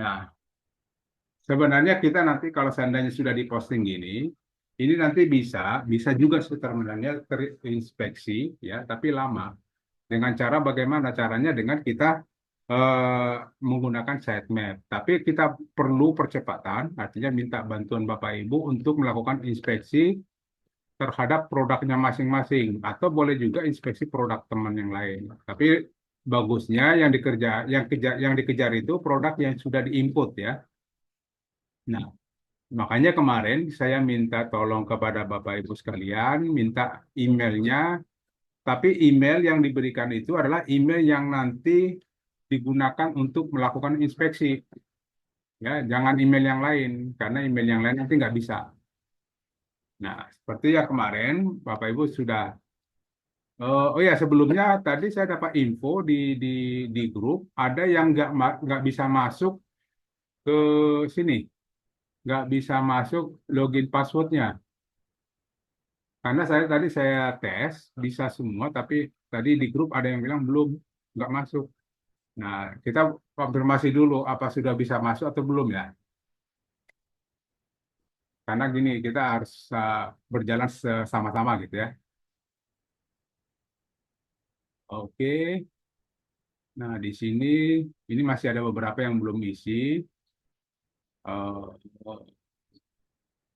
Nah, sebenarnya kita nanti kalau seandainya sudah diposting gini, ini nanti bisa juga sebenarnya terinspeksi ya, tapi lama. Dengan cara bagaimana caranya dengan kita eh, menggunakan sitemap. Tapi kita perlu percepatan, artinya minta bantuan Bapak Ibu untuk melakukan inspeksi terhadap produknya masing-masing, atau boleh juga inspeksi produk teman yang lain. Tapi bagusnya yang dikejar itu produk yang sudah diinput ya. Nah, makanya kemarin saya minta tolong kepada Bapak Ibu sekalian, minta emailnya, tapi email yang diberikan itu adalah email yang nanti digunakan untuk melakukan inspeksi. Ya, jangan email yang lain, karena email yang lain nanti nggak bisa. Nah, seperti ya kemarin, Bapak Ibu sudah. Oh ya, sebelumnya tadi saya dapat info di di grup, ada yang nggak bisa masuk ke sini, nggak bisa masuk login passwordnya. Karena saya tes bisa semua, tapi tadi di grup ada yang bilang belum, nggak masuk. Nah, kita konfirmasi dulu apa sudah bisa masuk atau belum ya. Karena gini, kita harus berjalan sama-sama gitu ya. Oke, nah di sini ini masih ada beberapa yang belum isi. Eh,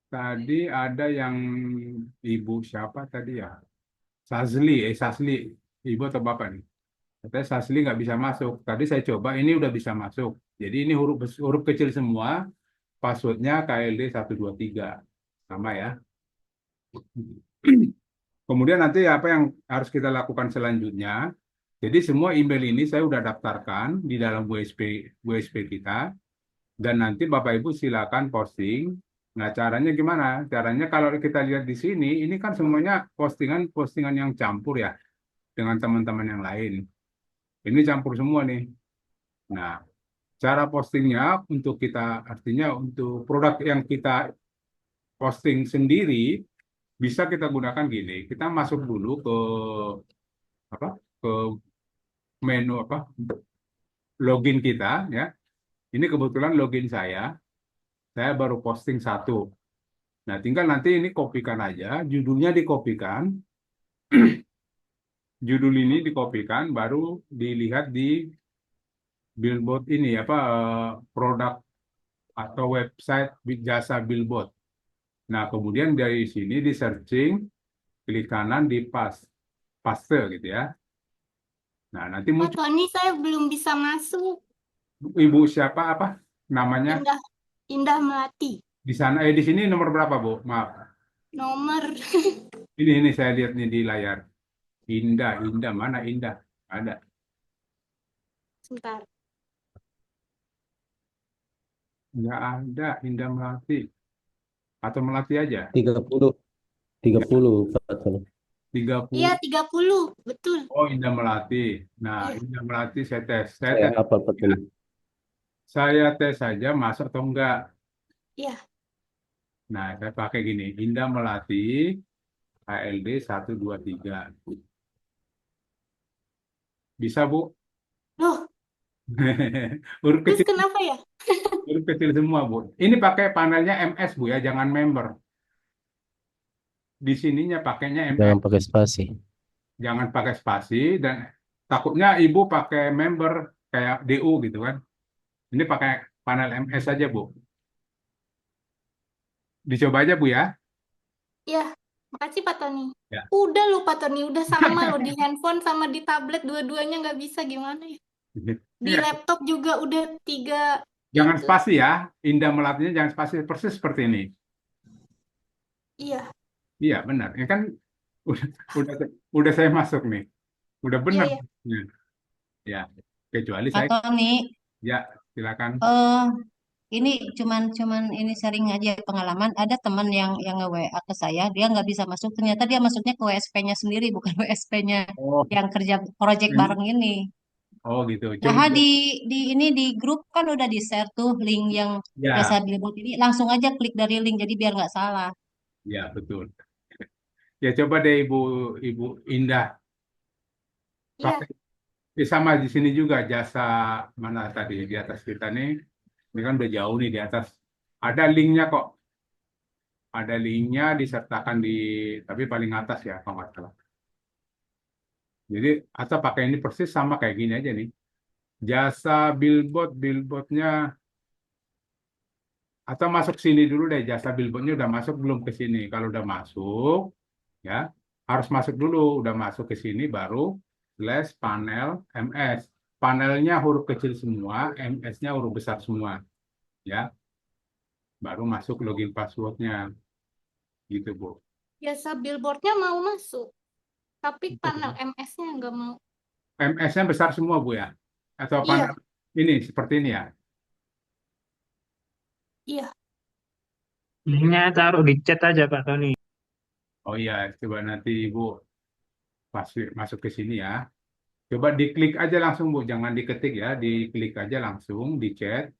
Tadi ada yang ibu siapa tadi ya? Sazli. Ibu atau bapak nih? Katanya Sazli nggak bisa masuk. Tadi saya coba, ini udah bisa masuk. Jadi ini huruf kecil semua, passwordnya KLD 123 sama ya. Kemudian nanti apa yang harus kita lakukan selanjutnya? Jadi semua email ini saya udah daftarkan di dalam WSP kita, dan nanti Bapak Ibu silakan posting. Nah, caranya gimana? Caranya kalau kita lihat di sini, ini kan semuanya postingan-postingan yang campur ya dengan teman-teman yang lain. Ini campur semua nih. Nah, cara postingnya untuk kita, artinya untuk produk yang kita posting sendiri, bisa kita gunakan gini. Kita masuk dulu ke apa? Ke menu apa? Login kita ya. Ini kebetulan login saya baru posting satu. Nah, tinggal nanti ini kopikan aja, judulnya dikopikan, judul ini dikopikan, baru dilihat di billboard ini apa produk atau website jasa billboard. Nah, kemudian dari sini di searching, klik kanan di paste gitu ya. Nah, nanti Pak muncul Tony, saya belum bisa masuk. ibu siapa apa namanya Indah, Indah Melati. di sana di sini nomor berapa, Bu? Maaf. Nomor, Ini saya lihat nih di layar. Indah mana Indah? Ada. sebentar. Nggak ada Indah Melati. Atau Melati aja. 30, Ya, 30 Pak Tony. Iya, 30. 30, betul. Oh, Indah Melati. Nah, Iya, Indah Melati saya tes. Saya Saya tes. hafal Pak Ya. Tony. Saya tes saja masuk atau enggak. iya. Nah, saya pakai gini. Indah Melati HLD 123. Bisa, Bu? Loh, Huruf terus kecil, kenapa ya? huruf kecil semua, Bu. Ini pakai panelnya MS, Bu ya, jangan member. Di sininya pakainya MS. Jangan pakai spasi. Jangan pakai spasi, dan takutnya Ibu pakai member kayak DU gitu kan. Ini pakai panel MS saja, Bu. Dicoba aja, Bu ya. Iya, makasih Pak Tony. Ya. Udah loh Pak Tony, udah sama loh di handphone sama di tablet dua-duanya nggak bisa gimana ya? Di Iya, laptop juga udah tiga jangan itu. spasi ya. Indah Melatinya jangan spasi, persis seperti ini. Iya, Iya, benar. Ya kan udah udah udah saya masuk nih. Udah iya, benar. iya. Ya, ya. Kecuali Pak saya Tony, ya silakan. eh ini cuman ini sharing aja pengalaman. Ada teman yang nge-WA ke saya, dia nggak bisa masuk. Ternyata dia masuknya ke WSP-nya sendiri, bukan WSP-nya Oh, yang kerja project bareng ini. oh gitu. Coba Nah, di ini di grup kan udah di-share tuh link yang jasa ya, billboard ini. Langsung aja klik dari link, jadi biar nggak salah. ya betul. Ya coba deh Ibu Ibu Indah Iya, pakai sama di sini juga jasa mana tadi di atas kita nih. Ini kan udah jauh nih di atas. Ada linknya kok. Ada linknya disertakan di, tapi paling atas ya, kalau nggak salah. Jadi, atau pakai ini persis sama kayak gini aja nih. Jasa billboardnya, atau masuk sini dulu deh. Jasa billboardnya udah masuk belum ke sini? Kalau udah masuk, ya harus masuk dulu. Udah masuk ke sini baru slash panel MS. Panelnya huruf kecil semua, MS-nya huruf besar semua, ya. Baru masuk login passwordnya, gitu Bu. Jasa billboardnya mau masuk, tapi panel MS-nya nggak mau. MS-nya besar semua Bu ya? Atau Iya, panel ini seperti ini ya? iya. Linknya taruh di chat aja Pak Tony. Oh iya, coba nanti Ibu masuk ke sini ya. Coba diklik aja langsung Bu, jangan diketik ya, diklik aja langsung di chat.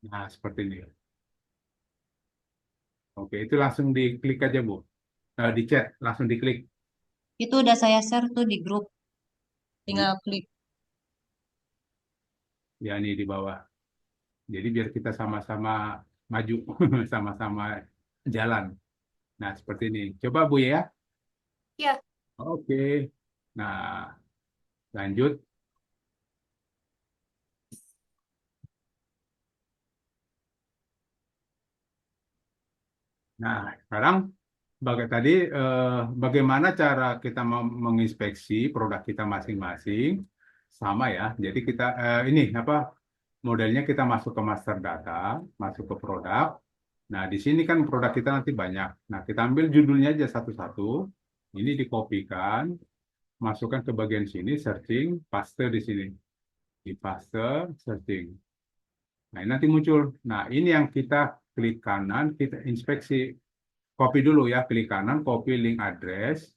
Nah, seperti ini. Oke, itu langsung diklik aja Bu. Di chat, langsung diklik. Itu udah saya share tuh di grup. Tinggal klik. Ya, ini di bawah. Jadi biar kita sama-sama maju, sama-sama jalan. Nah, seperti ini. Coba Bu ya. Iya. Oke. Nah, lanjut. Nah, sekarang tadi bagaimana cara kita menginspeksi produk kita masing-masing? Sama ya. Jadi kita ini apa modelnya kita masuk ke master data, masuk ke produk. Nah, di sini kan produk kita nanti banyak. Nah, kita ambil judulnya aja satu-satu. Ini dikopikan, masukkan ke bagian sini, searching, paste di sini. Di paste, searching. Nah, ini nanti muncul. Nah, ini yang kita klik kanan, kita inspeksi. Copy dulu ya, klik kanan, copy link address.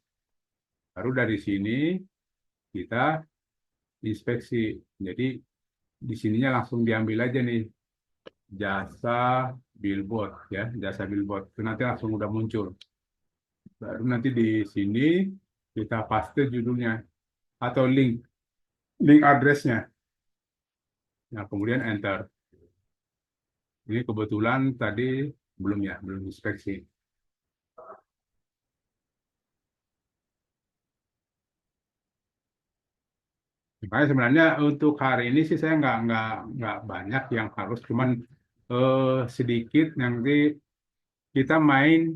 Baru dari sini kita inspeksi. Jadi di sininya langsung diambil aja nih jasa billboard ya, jasa billboard. Itu nanti langsung udah muncul. Baru nanti di sini kita paste judulnya atau link addressnya. Nah, kemudian enter. Ini kebetulan tadi belum ya, belum inspeksi. Makanya sebenarnya untuk hari ini sih saya nggak banyak yang harus, cuman sedikit nanti kita main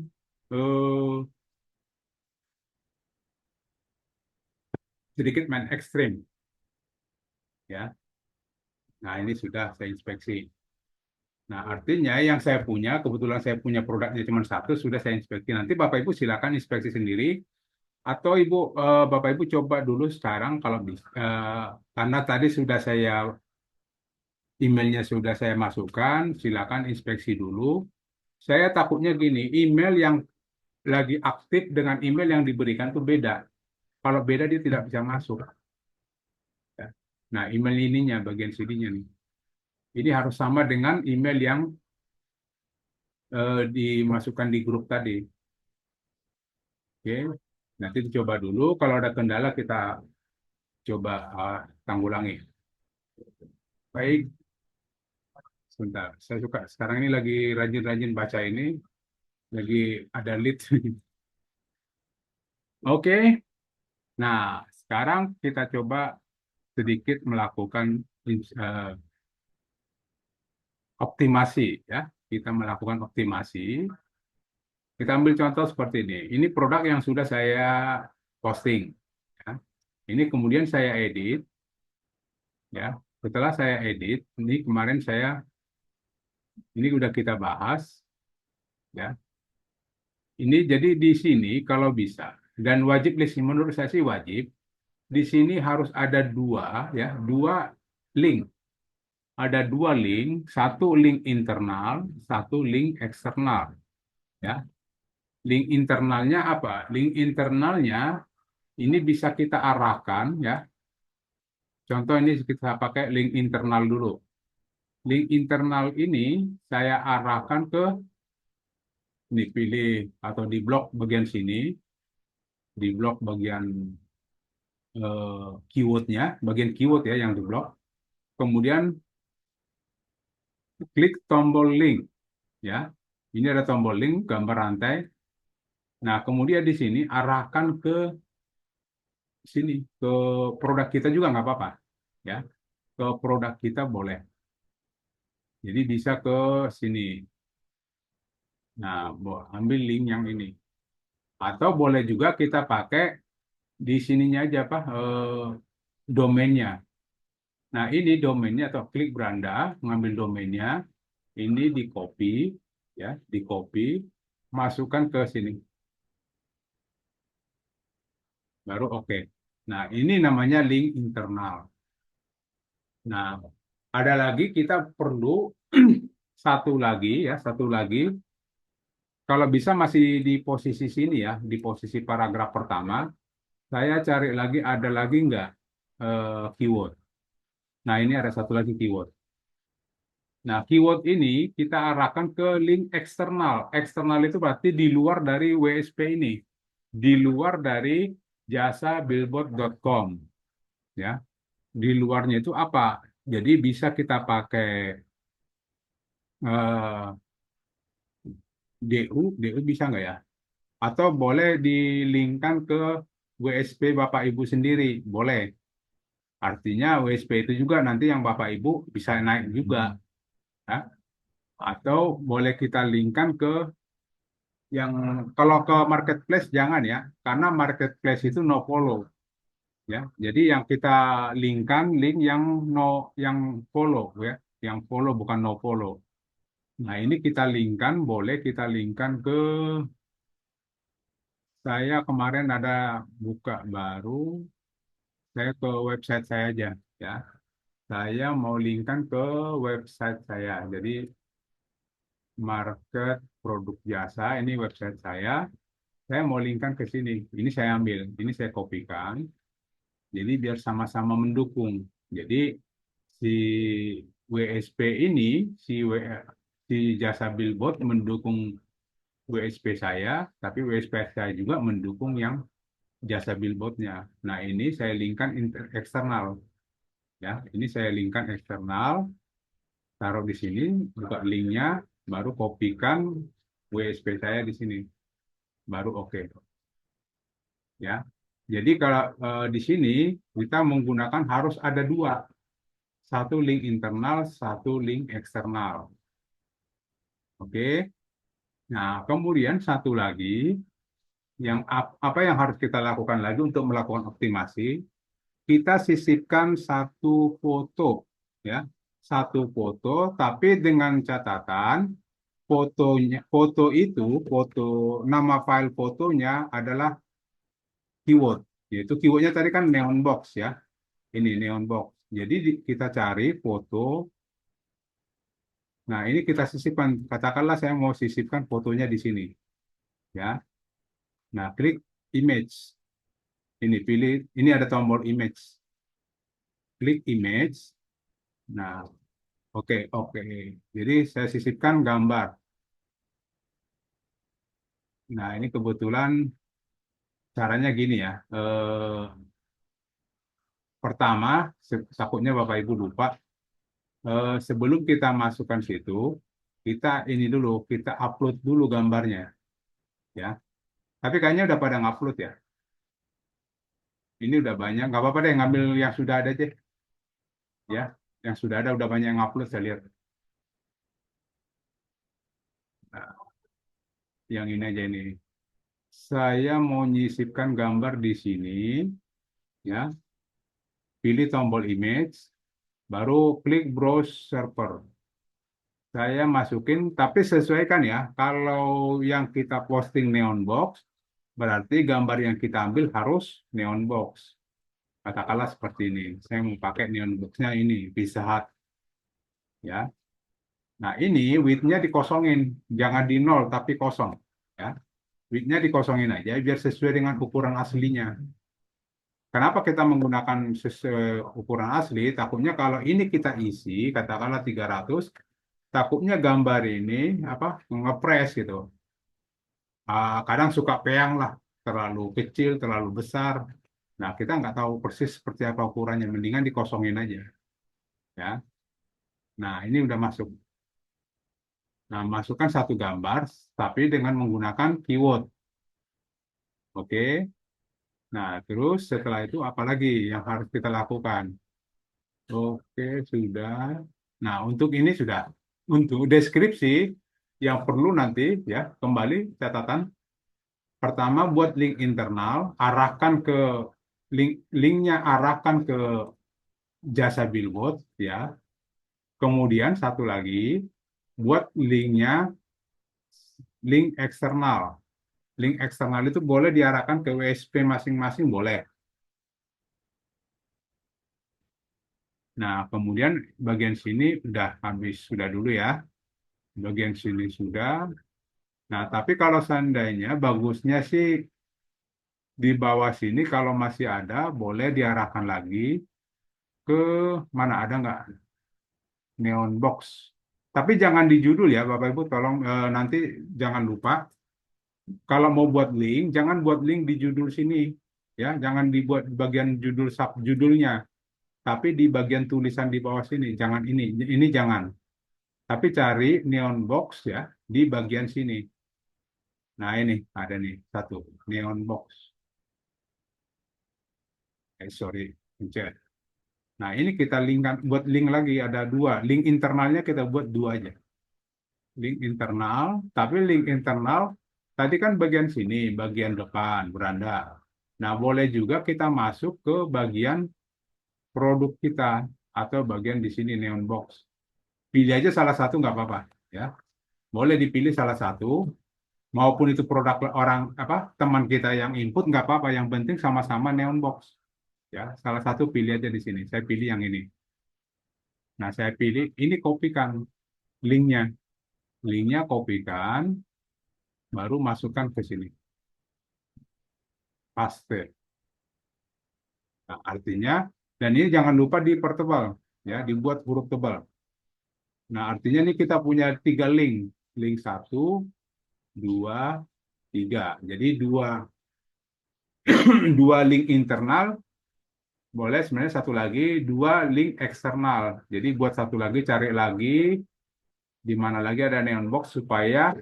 sedikit main ekstrim ya. Nah ini sudah saya inspeksi. Nah artinya yang saya punya kebetulan saya punya produknya cuma satu sudah saya inspeksi. Nanti Bapak Ibu silakan inspeksi sendiri atau Bapak Ibu coba dulu sekarang kalau bisa karena tadi sudah saya emailnya sudah saya masukkan, silakan inspeksi dulu. Saya takutnya gini, email yang lagi aktif dengan email yang diberikan itu beda. Kalau beda dia tidak bisa masuk. Ya. Nah, email ininya bagian sininya nih. Ini harus sama dengan email yang dimasukkan di grup tadi. Oke. Nanti dicoba dulu. Kalau ada kendala kita coba tanggulangi. Baik. Sebentar. Saya suka sekarang ini lagi rajin-rajin baca ini. Lagi ada lead. Oke. Nah, sekarang kita coba sedikit melakukan eh, optimasi ya. Kita melakukan optimasi. Kita ambil contoh seperti ini. Ini produk yang sudah saya posting ya. Ini kemudian saya edit ya. Setelah saya edit, ini kemarin ini udah kita bahas ya. Ini jadi di sini kalau bisa dan wajib list menurut saya sih wajib di sini harus ada dua link. Ada dua link, satu link internal, satu link eksternal. Ya, link internalnya apa? Link internalnya ini bisa kita arahkan ya. Contoh ini kita pakai link internal dulu. Link internal ini saya arahkan ke ini pilih atau di blok bagian sini, di blok bagian keywordnya, bagian keyword ya yang di blok. Kemudian klik tombol link, ya. Ini ada tombol link, gambar rantai. Nah, kemudian di sini arahkan ke sini, ke produk kita juga nggak apa-apa, ya. Ke produk kita boleh. Jadi bisa ke sini. Nah, ambil link yang ini. Atau boleh juga kita pakai di sininya aja, Pak, domainnya. Nah, ini domainnya atau klik beranda, mengambil domainnya, ini di copy, ya, di copy, masukkan ke sini, baru oke. Nah, ini namanya link internal. Nah, ada lagi kita perlu satu lagi, ya, satu lagi. Kalau bisa masih di posisi sini ya, di posisi paragraf pertama, saya cari lagi ada lagi nggak keyword. Nah, ini ada satu lagi keyword. Nah, keyword ini kita arahkan ke link eksternal. Eksternal itu berarti di luar dari WSP ini, di luar dari jasabillboard.com, ya. Di luarnya itu apa? Jadi bisa kita pakai eh, DU bisa nggak ya? Atau boleh dilinkkan ke WSP Bapak Ibu sendiri, boleh. Artinya WSP itu juga nanti yang Bapak Ibu bisa naik juga, ya. Atau boleh kita linkkan ke yang kalau ke marketplace jangan ya, karena marketplace itu no follow, ya. Jadi yang kita linkkan link yang no yang follow, ya, yang follow bukan no follow. Nah, ini kita linkkan, boleh kita linkkan ke saya kemarin ada buka baru, saya ke website saya aja, ya. Saya mau linkkan ke website saya. Jadi market produk jasa, ini website saya. Saya mau linkkan ke sini. Ini saya ambil, ini saya kopikan. Jadi biar sama-sama mendukung. Jadi si WSP ini, si jasa billboard mendukung WSP saya, tapi WSP saya juga mendukung yang jasa billboardnya. Nah, ini saya linkkan eksternal, ya. Ini saya linkkan eksternal, taruh di sini, buka linknya, baru kopikan WSP saya di sini, baru oke, ya. Jadi kalau di sini kita menggunakan harus ada dua, satu link internal, satu link eksternal, oke. Nah, kemudian satu lagi yang apa yang harus kita lakukan lagi untuk melakukan optimasi, kita sisipkan satu foto, ya, satu foto, tapi dengan catatan foto itu, nama file fotonya adalah keyword, yaitu keywordnya tadi kan neon box, ya, ini neon box. Jadi kita cari foto. Nah, ini kita sisipkan, katakanlah saya mau sisipkan fotonya di sini, ya. Nah, klik image, ini pilih, ini ada tombol image, klik image. Nah, oke, oke. Jadi saya sisipkan gambar. Nah, ini kebetulan caranya gini ya. Pertama, takutnya Bapak Ibu lupa. Sebelum kita masukkan situ, kita ini dulu, kita upload dulu gambarnya, ya. Tapi kayaknya udah pada ngupload ya. Ini udah banyak, nggak apa-apa deh, ngambil yang sudah ada aja, ya. Yang sudah ada udah banyak yang upload saya lihat. Nah, yang ini aja ini. Saya mau nyisipkan gambar di sini, ya. Pilih tombol image, baru klik browse server. Saya masukin, tapi sesuaikan ya. Kalau yang kita posting neon box, berarti gambar yang kita ambil harus neon box. Katakanlah seperti ini. Saya mau pakai neon boxnya ini, Pizza Hut, ya. Nah, ini width-nya dikosongin, jangan di nol tapi kosong, ya. Width-nya dikosongin aja biar sesuai dengan ukuran aslinya. Kenapa kita menggunakan ukuran asli? Takutnya kalau ini kita isi, katakanlah 300, takutnya gambar ini apa ngepres gitu. Kadang suka peang lah, terlalu kecil, terlalu besar. Nah, kita nggak tahu persis seperti apa ukurannya, mendingan dikosongin aja, ya. Nah, ini udah masuk. Nah, masukkan satu gambar, tapi dengan menggunakan keyword. Oke. Nah, terus setelah itu apa lagi yang harus kita lakukan? Oke, sudah. Nah, untuk ini sudah. Untuk deskripsi yang perlu nanti ya, kembali catatan. Pertama, buat link internal, arahkan ke linknya arahkan ke jasa billboard ya. Kemudian satu lagi, buat linknya link eksternal. Link eksternal itu boleh diarahkan ke WSP masing-masing, boleh. Nah, kemudian bagian sini udah habis, sudah dulu ya. Bagian sini sudah. Nah, tapi kalau seandainya bagusnya sih di bawah sini kalau masih ada, boleh diarahkan lagi ke mana ada nggak neon box. Tapi jangan di judul ya, Bapak Ibu, tolong nanti jangan lupa. Kalau mau buat link, jangan buat link di judul sini. Ya, jangan dibuat di bagian judul subjudulnya, tapi di bagian tulisan di bawah sini. Jangan ini jangan. Tapi cari neon box ya di bagian sini. Nah ini ada nih satu neon box. Sorry, pencet. Nah ini kita linkkan, buat link lagi ada dua. Link internalnya kita buat dua aja. Link internal, tapi link internal tadi kan bagian sini, bagian depan beranda. Nah boleh juga kita masuk ke bagian produk kita atau bagian di sini neon box. Pilih aja salah satu nggak apa-apa ya. Boleh dipilih salah satu, maupun itu produk orang apa teman kita yang input nggak apa-apa. Yang penting sama-sama neon box ya. Salah satu pilih aja di sini. Saya pilih yang ini. Nah saya pilih ini, kopikan linknya. Linknya kopikan, baru masukkan ke sini. Paste. Nah, artinya, dan ini jangan lupa dipertebal ya, dibuat huruf tebal. Nah artinya ini kita punya 3 link. Link 1, 2, 3. Jadi dua link internal, boleh sebenarnya satu lagi, 2 link eksternal. Jadi buat satu lagi, cari lagi di mana lagi ada neon box supaya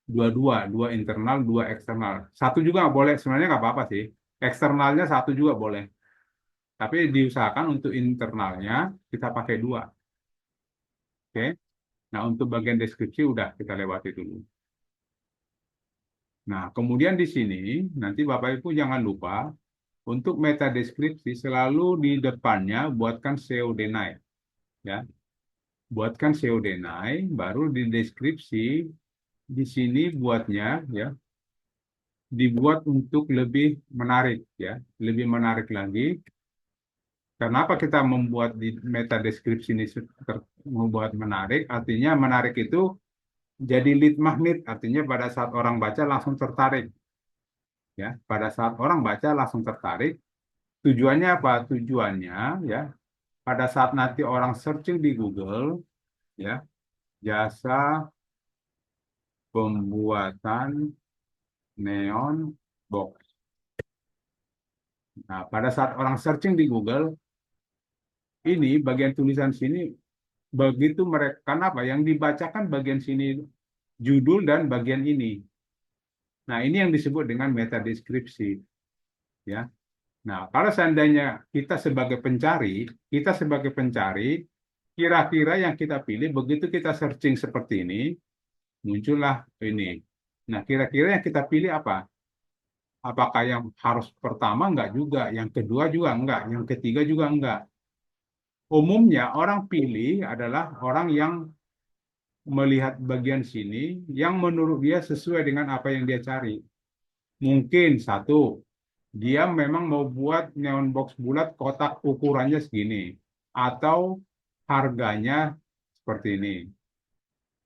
dua internal, 2 eksternal. Satu juga nggak boleh, sebenarnya nggak apa-apa sih. Eksternalnya satu juga boleh. Tapi diusahakan untuk internalnya kita pakai 2. Oke. Nah untuk bagian deskripsi udah kita lewati dulu. Nah kemudian di sini nanti Bapak Ibu jangan lupa untuk meta deskripsi selalu di depannya buatkan SEO deny ya. Buatkan SEO deny, baru di deskripsi di sini buatnya ya, dibuat untuk lebih menarik ya, lebih menarik lagi. Kenapa kita membuat di meta deskripsi ini membuat menarik? Artinya menarik itu jadi lead magnet, artinya pada saat orang baca langsung tertarik ya. Pada saat orang baca langsung tertarik. Tujuannya apa? Tujuannya ya, pada saat nanti orang searching di Google ya, jasa pembuatan neon box. Nah, pada saat orang searching di Google, ini bagian tulisan sini begitu mereka, karena apa? Yang dibacakan bagian sini judul dan bagian ini. Nah, ini yang disebut dengan meta deskripsi ya. Nah, kalau seandainya kita sebagai pencari, kira-kira yang kita pilih begitu kita searching seperti ini, muncullah ini. Nah, kira-kira yang kita pilih apa? Apakah yang harus pertama? Enggak juga. Yang kedua juga enggak. Yang ketiga juga enggak. Umumnya orang pilih adalah orang yang melihat bagian sini yang menurut dia sesuai dengan apa yang dia cari. Mungkin satu, dia memang mau buat neon box bulat kotak ukurannya segini. Atau harganya seperti ini.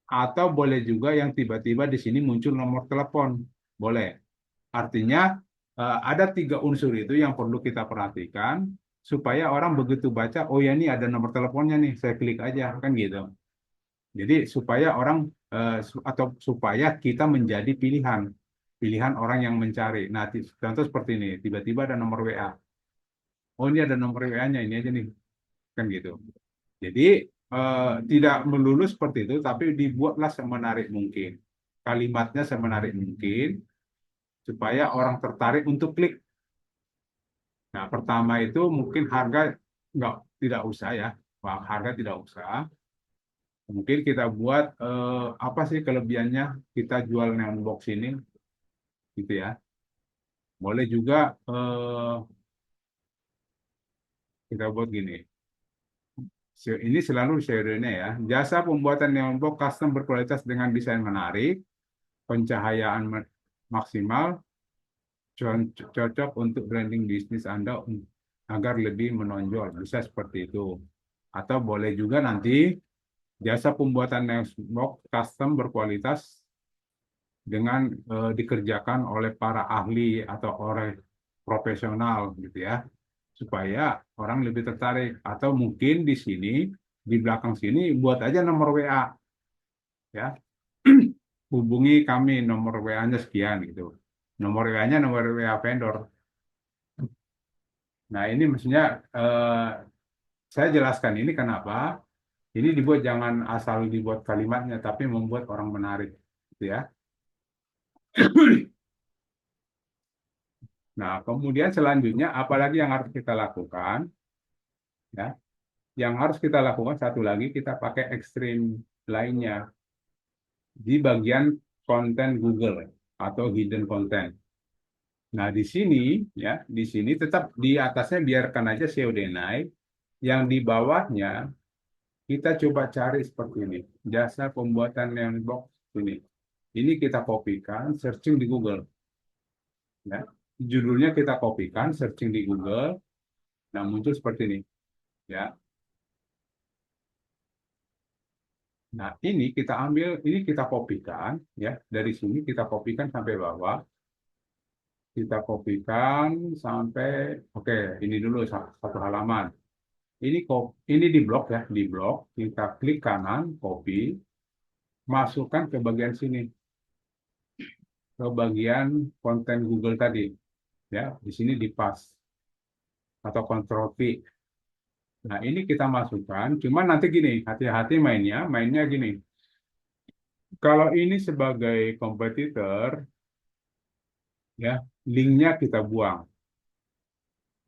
Atau boleh juga yang tiba-tiba di sini muncul nomor telepon. Boleh. Artinya ada 3 unsur itu yang perlu kita perhatikan supaya orang begitu baca, oh ya ini ada nomor teleponnya nih, saya klik aja kan gitu. Jadi supaya orang atau supaya kita menjadi pilihan orang yang mencari. Nah, contoh seperti ini, tiba-tiba ada nomor WA. Oh ini ada nomor WA-nya, ini aja nih, kan gitu. Jadi tidak melulu seperti itu, tapi dibuatlah semenarik mungkin. Kalimatnya semenarik mungkin supaya orang tertarik untuk klik. Nah, pertama itu mungkin harga nggak tidak usah ya, Wah, harga tidak usah. Mungkin kita buat apa sih kelebihannya kita jual neon box ini, gitu ya. Boleh juga kita buat gini. Ini selalu serialnya ya. Jasa pembuatan neon box custom berkualitas dengan desain menarik, pencahayaan maksimal, cocok untuk branding bisnis Anda agar lebih menonjol. Bisa seperti itu. Atau boleh juga nanti jasa pembuatan neon box custom berkualitas dengan dikerjakan oleh para ahli atau oleh profesional gitu ya, supaya orang lebih tertarik. Atau mungkin di sini di belakang sini buat aja nomor WA ya, hubungi kami, nomor WA-nya sekian gitu. Nomor WA-nya nomor WA vendor. Nah, ini maksudnya saya jelaskan ini kenapa. Ini dibuat jangan asal dibuat kalimatnya, tapi membuat orang menarik gitu ya. Nah, kemudian selanjutnya apalagi yang harus kita lakukan ya? Yang harus kita lakukan satu lagi, kita pakai ekstrim lainnya di bagian konten Google atau hidden content. Nah, di sini ya, di sini tetap di atasnya biarkan aja SEO naik, yang di bawahnya kita coba cari seperti ini, jasa pembuatan neon box ini. Ini kita kopikan, searching di Google. Ya. Judulnya kita kopikan, searching di Google, nah muncul seperti ini. Ya. Nah, ini kita ambil, ini kita kopikan, ya dari sini kita kopikan sampai bawah, kita kopikan sampai, oke, ini dulu satu halaman. Ini di blok ya, di blok kita klik kanan, copy, masukkan ke bagian sini, ke bagian konten Google tadi, ya di sini di paste atau Ctrl V. Nah, ini kita masukkan, cuman nanti gini, hati-hati mainnya gini. Kalau ini sebagai kompetitor, ya linknya kita buang.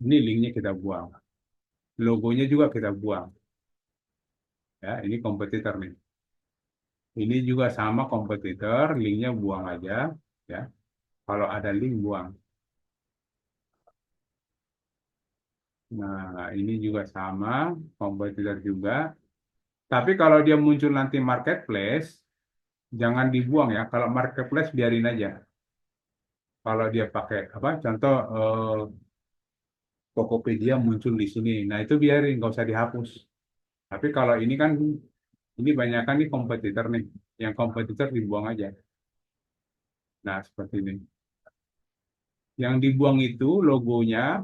Ini linknya kita buang. Logonya juga kita buang. Ya, ini kompetitor nih. Ini juga sama kompetitor, linknya buang aja. Ya, kalau ada link buang. Nah, ini juga sama kompetitor juga. Tapi kalau dia muncul nanti marketplace, jangan dibuang ya. Kalau marketplace biarin aja. Kalau dia pakai apa? Contoh Tokopedia muncul di sini. Nah, itu biarin, nggak usah dihapus. Tapi kalau ini kan, ini banyak kan nih kompetitor nih. Yang kompetitor dibuang aja. Nah, seperti ini. Yang dibuang itu logonya,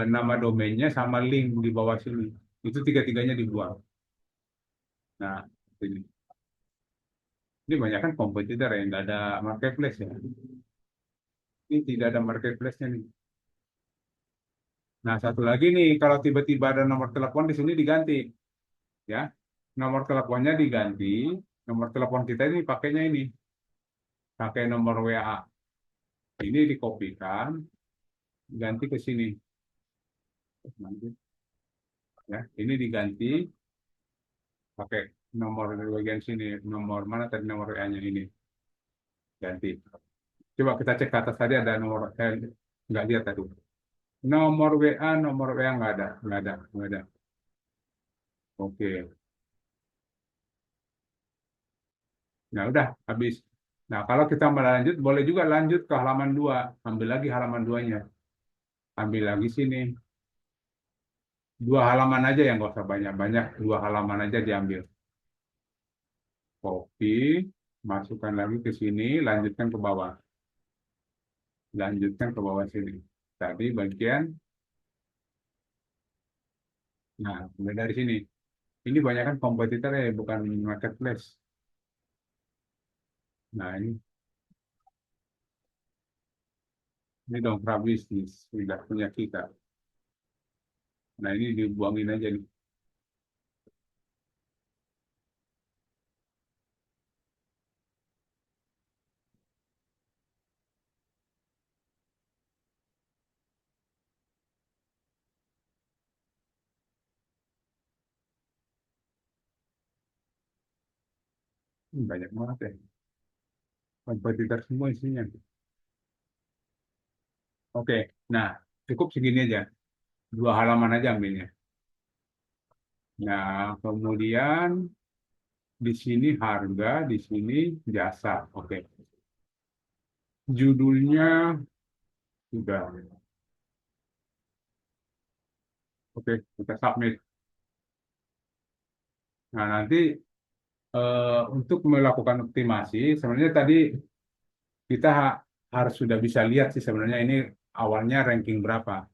nama domainnya, sama link di bawah sini. Itu tiga-tiganya dibuang. Nah, ini. Ini banyak kan kompetitor yang nggak ada marketplace ya. Ini tidak ada marketplace-nya nih. Nah, satu lagi nih, kalau tiba-tiba ada nomor telepon di sini diganti. Ya, nomor teleponnya diganti. Nomor telepon kita ini pakainya ini. Pakai nomor WA. Ini dikopikan, ganti ke sini. Nanti, ya, ini diganti pakai nomor di bagian sini. Nomor mana tadi nomor WA-nya ini? Ganti. Coba kita cek ke atas tadi ada nomor, nggak lihat tadi. Nomor WA nggak ada. Oke. Nah, udah habis. Nah, kalau kita melanjut, boleh juga lanjut ke halaman 2. Ambil lagi halaman 2-nya. Ambil lagi sini. 2 halaman aja yang nggak usah banyak-banyak. 2 halaman aja diambil. Copy, masukkan lagi ke sini, lanjutkan ke bawah. Lanjutkan ke bawah sini. Tadi bagian, nah, mulai dari sini. Ini banyak kan kompetitor ya, bukan marketplace. Nah, ini dongkrak bisnis, tidak punya kita. Nah, ini dibuangin aja nih. Banyak banget ya. Kompetitor semua isinya. Oke, nah cukup segini aja. 2 halaman aja ambilnya. Nah, kemudian di sini harga, di sini jasa. Oke, judulnya sudah. Oke, kita submit. Nah, nanti untuk melakukan optimasi, sebenarnya tadi kita harus sudah bisa lihat sih sebenarnya ini awalnya ranking berapa.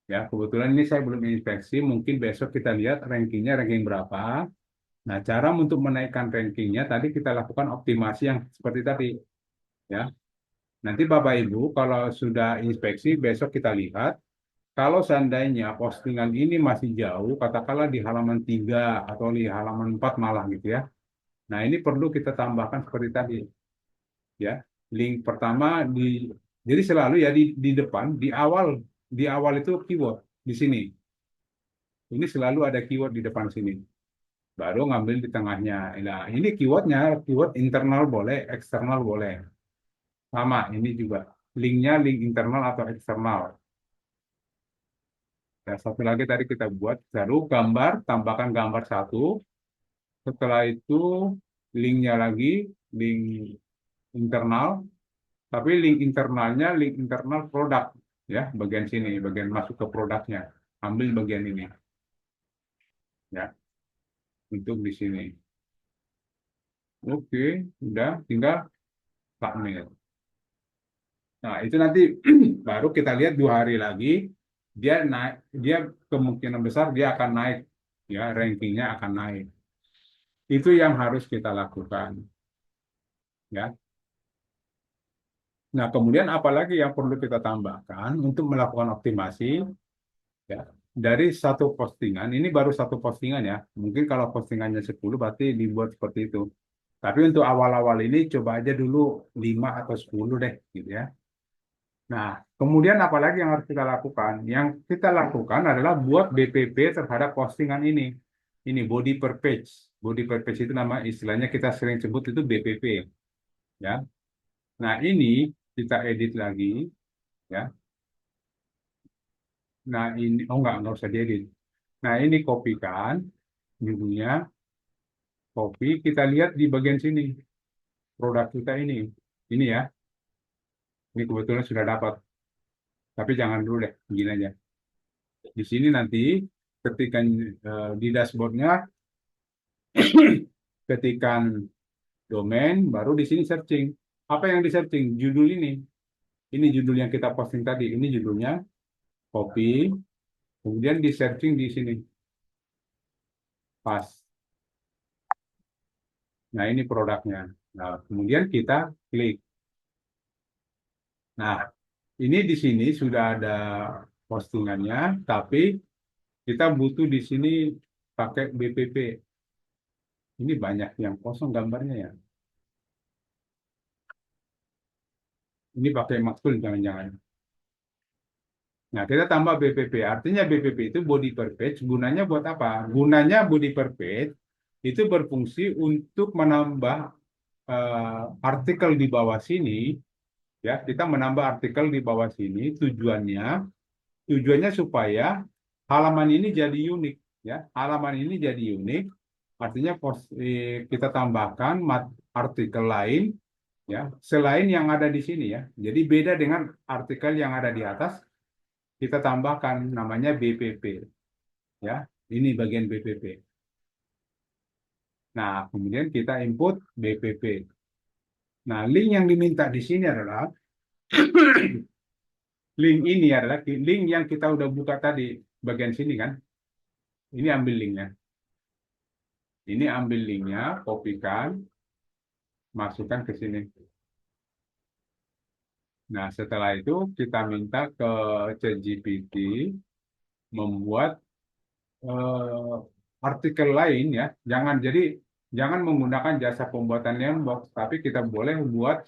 Ya, kebetulan ini saya belum inspeksi, mungkin besok kita lihat rankingnya ranking berapa. Nah, cara untuk menaikkan rankingnya tadi kita lakukan optimasi yang seperti tadi. Ya, nanti Bapak Ibu kalau sudah inspeksi besok kita lihat. Kalau seandainya postingan ini masih jauh, katakanlah di halaman 3 atau di halaman 4 malah gitu ya. Nah, ini perlu kita tambahkan seperti tadi. Ya, link pertama jadi selalu ya di depan, di awal itu keyword di sini. Ini selalu ada keyword di depan sini. Baru ngambil di tengahnya. Nah, ini keywordnya, keyword internal boleh, eksternal boleh. Sama, ini juga. Linknya link internal atau eksternal. Ya, satu lagi tadi kita buat, baru gambar, tambahkan gambar satu. Setelah itu linknya lagi, link internal. Tapi link internalnya, link internal produk. Ya, bagian sini, bagian masuk ke produknya. Ambil bagian ini. Ya, untuk di sini. Oke, udah, tinggal submit. Nah, itu nanti baru kita lihat 2 hari lagi dia naik, dia kemungkinan besar dia akan naik, ya rankingnya akan naik. Itu yang harus kita lakukan, ya. Nah, kemudian apalagi yang perlu kita tambahkan untuk melakukan optimasi, ya. Dari satu postingan, ini baru satu postingan ya. Mungkin kalau postingannya 10 berarti dibuat seperti itu. Tapi untuk awal-awal ini coba aja dulu 5 atau 10 deh, gitu ya. Nah, kemudian apalagi yang harus kita lakukan? Yang kita lakukan adalah buat BPP terhadap postingan ini. Ini body per page. Body per page itu nama istilahnya kita sering sebut itu BPP, ya. Nah, ini kita edit lagi, ya. Nah, ini nggak usah diedit. Nah, ini kopikan judulnya, copy. Kita lihat di bagian sini produk kita ini. Ini ya. Ini kebetulan sudah dapat. Tapi jangan dulu deh, begini aja. Di sini nanti ketika di dashboardnya ketikan domain, baru di sini searching. Apa yang di searching? Judul ini. Ini judul yang kita posting tadi. Ini judulnya, copy. Kemudian di searching di sini. Pas. Nah, ini produknya. Nah, kemudian kita klik. Nah, ini di sini sudah ada postingannya, tapi kita butuh di sini pakai BPP. Ini banyak yang kosong gambarnya ya. Ini pakai maksud jangan-jangan. Nah, kita tambah BPP. Artinya BPP itu body per page. Gunanya buat apa? Gunanya body per page itu berfungsi untuk menambah artikel di bawah sini. Ya, kita menambah artikel di bawah sini. Tujuannya supaya halaman ini jadi unik. Ya, halaman ini jadi unik. Artinya kita tambahkan artikel lain, ya, selain yang ada di sini ya. Jadi beda dengan artikel yang ada di atas. Kita tambahkan namanya BPP, ya. Ini bagian BPP. Nah, kemudian kita input BPP. Nah, link yang diminta di sini adalah link ini adalah link yang kita udah buka tadi bagian sini kan. Ini ambil linknya. Ini ambil linknya, kopikan, masukkan ke sini. Nah, setelah itu kita minta ke ChatGPT membuat artikel lain ya. Jangan menggunakan jasa pembuatan Lembox, tapi kita boleh buat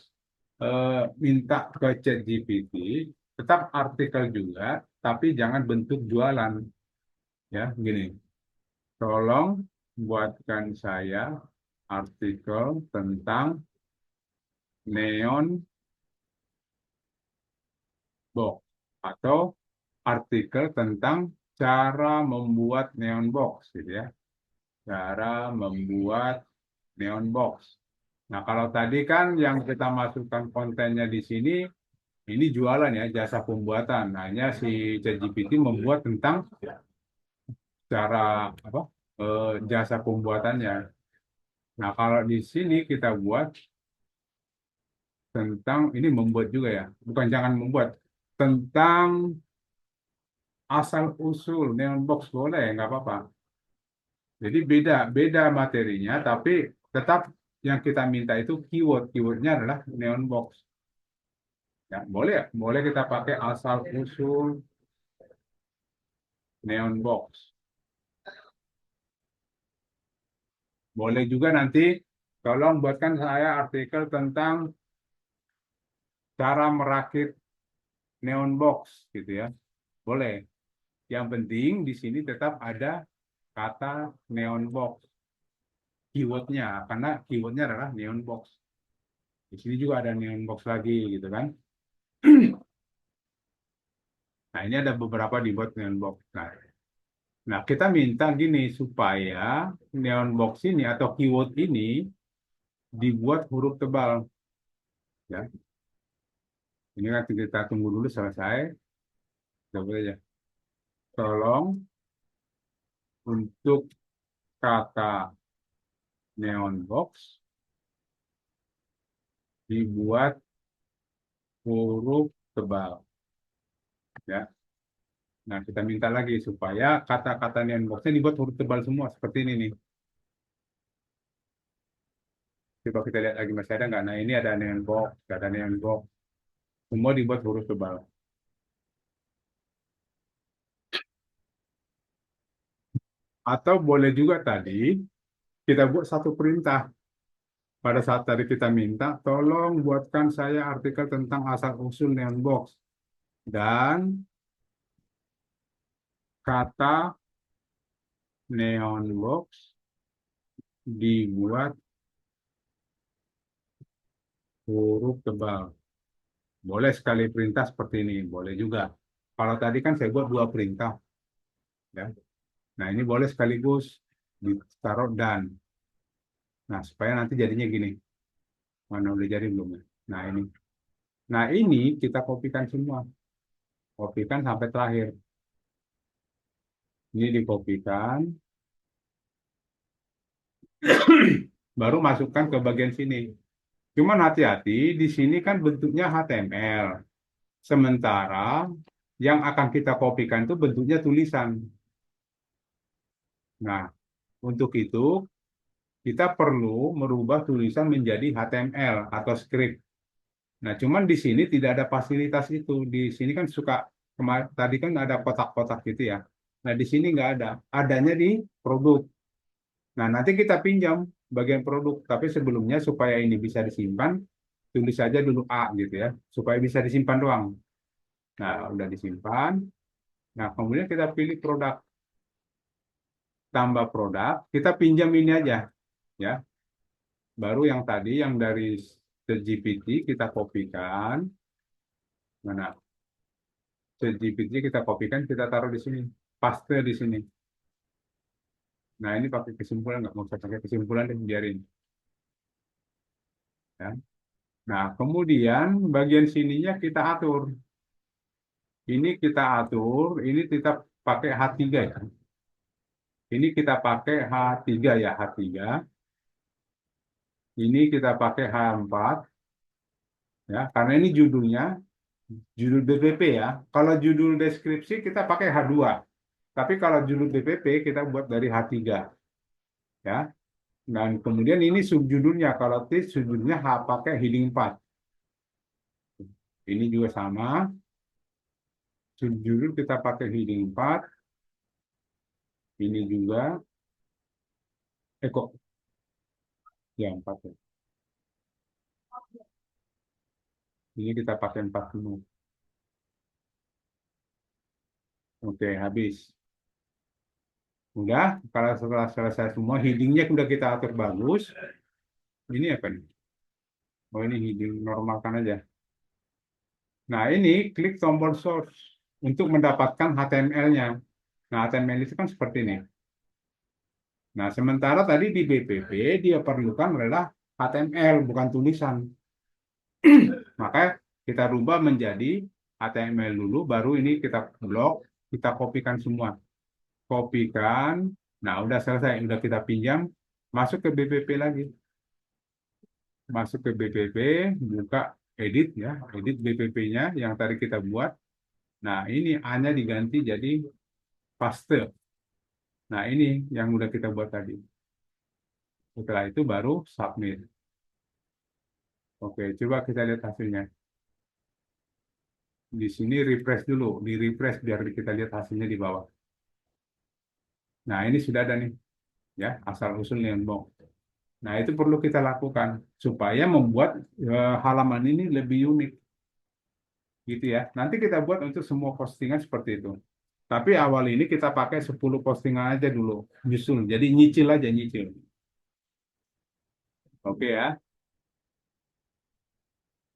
minta ke ChatGPT tetap artikel juga, tapi jangan bentuk jualan ya. Gini, tolong buatkan saya artikel tentang neon box atau artikel tentang cara membuat neon box gitu ya. Cara membuat neon box. Nah, kalau tadi kan yang kita masukkan kontennya di sini, ini jualan ya, jasa pembuatan. Hanya si ChatGPT membuat tentang cara apa jasa pembuatannya. Nah, kalau di sini kita buat tentang ini membuat juga ya, bukan jangan membuat tentang asal usul neon box boleh nggak apa-apa. Jadi beda beda materinya, tapi tetap yang kita minta itu keywordnya adalah neon box. Ya, boleh, boleh kita pakai asal usul neon box. Boleh juga nanti tolong buatkan saya artikel tentang cara merakit neon box gitu ya. Boleh. Yang penting di sini tetap ada kata neon box keywordnya karena keywordnya adalah neon box. Di sini juga ada neon box lagi gitu kan. Nah, ini ada beberapa dibuat neon box. Nah, kita minta gini supaya neon box ini atau keyword ini dibuat huruf tebal ya. Ini kan kita tunggu dulu selesai. Coba aja. Tolong untuk kata neon box dibuat huruf tebal ya. Nah, kita minta lagi supaya kata-kata neon box-nya dibuat huruf tebal semua seperti ini nih. Coba kita lihat lagi masih ada nggak? Nah, ini ada neon box, ada neon box. Semua dibuat huruf tebal. Atau boleh juga tadi kita buat satu perintah. Pada saat tadi kita minta, tolong buatkan saya artikel tentang asal-usul neon box. Dan kata neon box dibuat huruf tebal. Boleh sekali perintah seperti ini, boleh juga. Kalau tadi kan saya buat dua perintah, ya. Nah, ini boleh sekaligus ditaruh dan. Nah, supaya nanti jadinya gini. Mana udah jadi belum ya? Nah, ini. Nah, ini kita kopikan semua. Kopikan sampai terakhir. Ini dikopikan, baru masukkan ke bagian sini. Cuman hati-hati, di sini kan bentuknya HTML. Sementara yang akan kita kopikan itu bentuknya tulisan. Nah, untuk itu kita perlu merubah tulisan menjadi HTML atau script. Nah, cuman di sini tidak ada fasilitas itu. Di sini kan suka tadi kan ada kotak-kotak gitu ya. Nah, di sini nggak ada. Adanya di produk. Nah, nanti kita pinjam bagian produk. Tapi sebelumnya supaya ini bisa disimpan, tulis saja dulu A gitu ya. Supaya bisa disimpan doang. Nah, udah disimpan. Nah, kemudian kita pilih produk. Tambah produk. Kita pinjam ini aja. Ya, baru yang tadi yang dari GPT kita kopikan. Mana? GPT kita kopikan, kita taruh di sini. Paste di sini. Nah, ini pakai kesimpulan, nggak mau pakai kesimpulan, deh, biarin. Ya. Nah, kemudian bagian sininya kita atur. Ini kita atur, ini kita pakai H3 ya. Ini kita pakai H3 ya, H3. Ini kita pakai H4 ya, karena ini judulnya judul BPP ya. Kalau judul deskripsi kita pakai H2. Tapi kalau judul BPP kita buat dari H3 ya. Dan kemudian ini subjudulnya, kalau tis subjudulnya pakai heading 4. Ini juga sama, subjudul kita pakai heading 4. Ini juga, kok, ya 4 ya. Ini kita pakai 4 semua. Oke, habis. Udah, kalau setelah selesai semua, headingnya udah kita atur bagus. Ini apa nih? Oh, ini heading normalkan aja. Nah, ini klik tombol source untuk mendapatkan HTML-nya. Nah, HTML itu kan seperti ini. Nah, sementara tadi di BPP dia perlukan adalah HTML, bukan tulisan. Maka kita rubah menjadi HTML dulu, baru ini kita blok, kita kopikan semua. Kopikan, nah udah selesai, udah kita pinjam, masuk ke BPP lagi. Masuk ke BPP, buka edit ya, edit BPP-nya yang tadi kita buat. Nah, ini A-nya diganti jadi paste. Nah, ini yang udah kita buat tadi. Setelah itu baru submit. Oke, coba kita lihat hasilnya. Di sini refresh dulu, di refresh biar kita lihat hasilnya di bawah. Nah, ini sudah ada nih, ya, asal-usul Neonbox. Nah, itu perlu kita lakukan supaya membuat halaman ini lebih unik, gitu ya. Nanti kita buat untuk semua postingan seperti itu. Tapi awal ini kita pakai 10 postingan aja dulu, nyusul. Jadi nyicil aja, nyicil. Oke ya.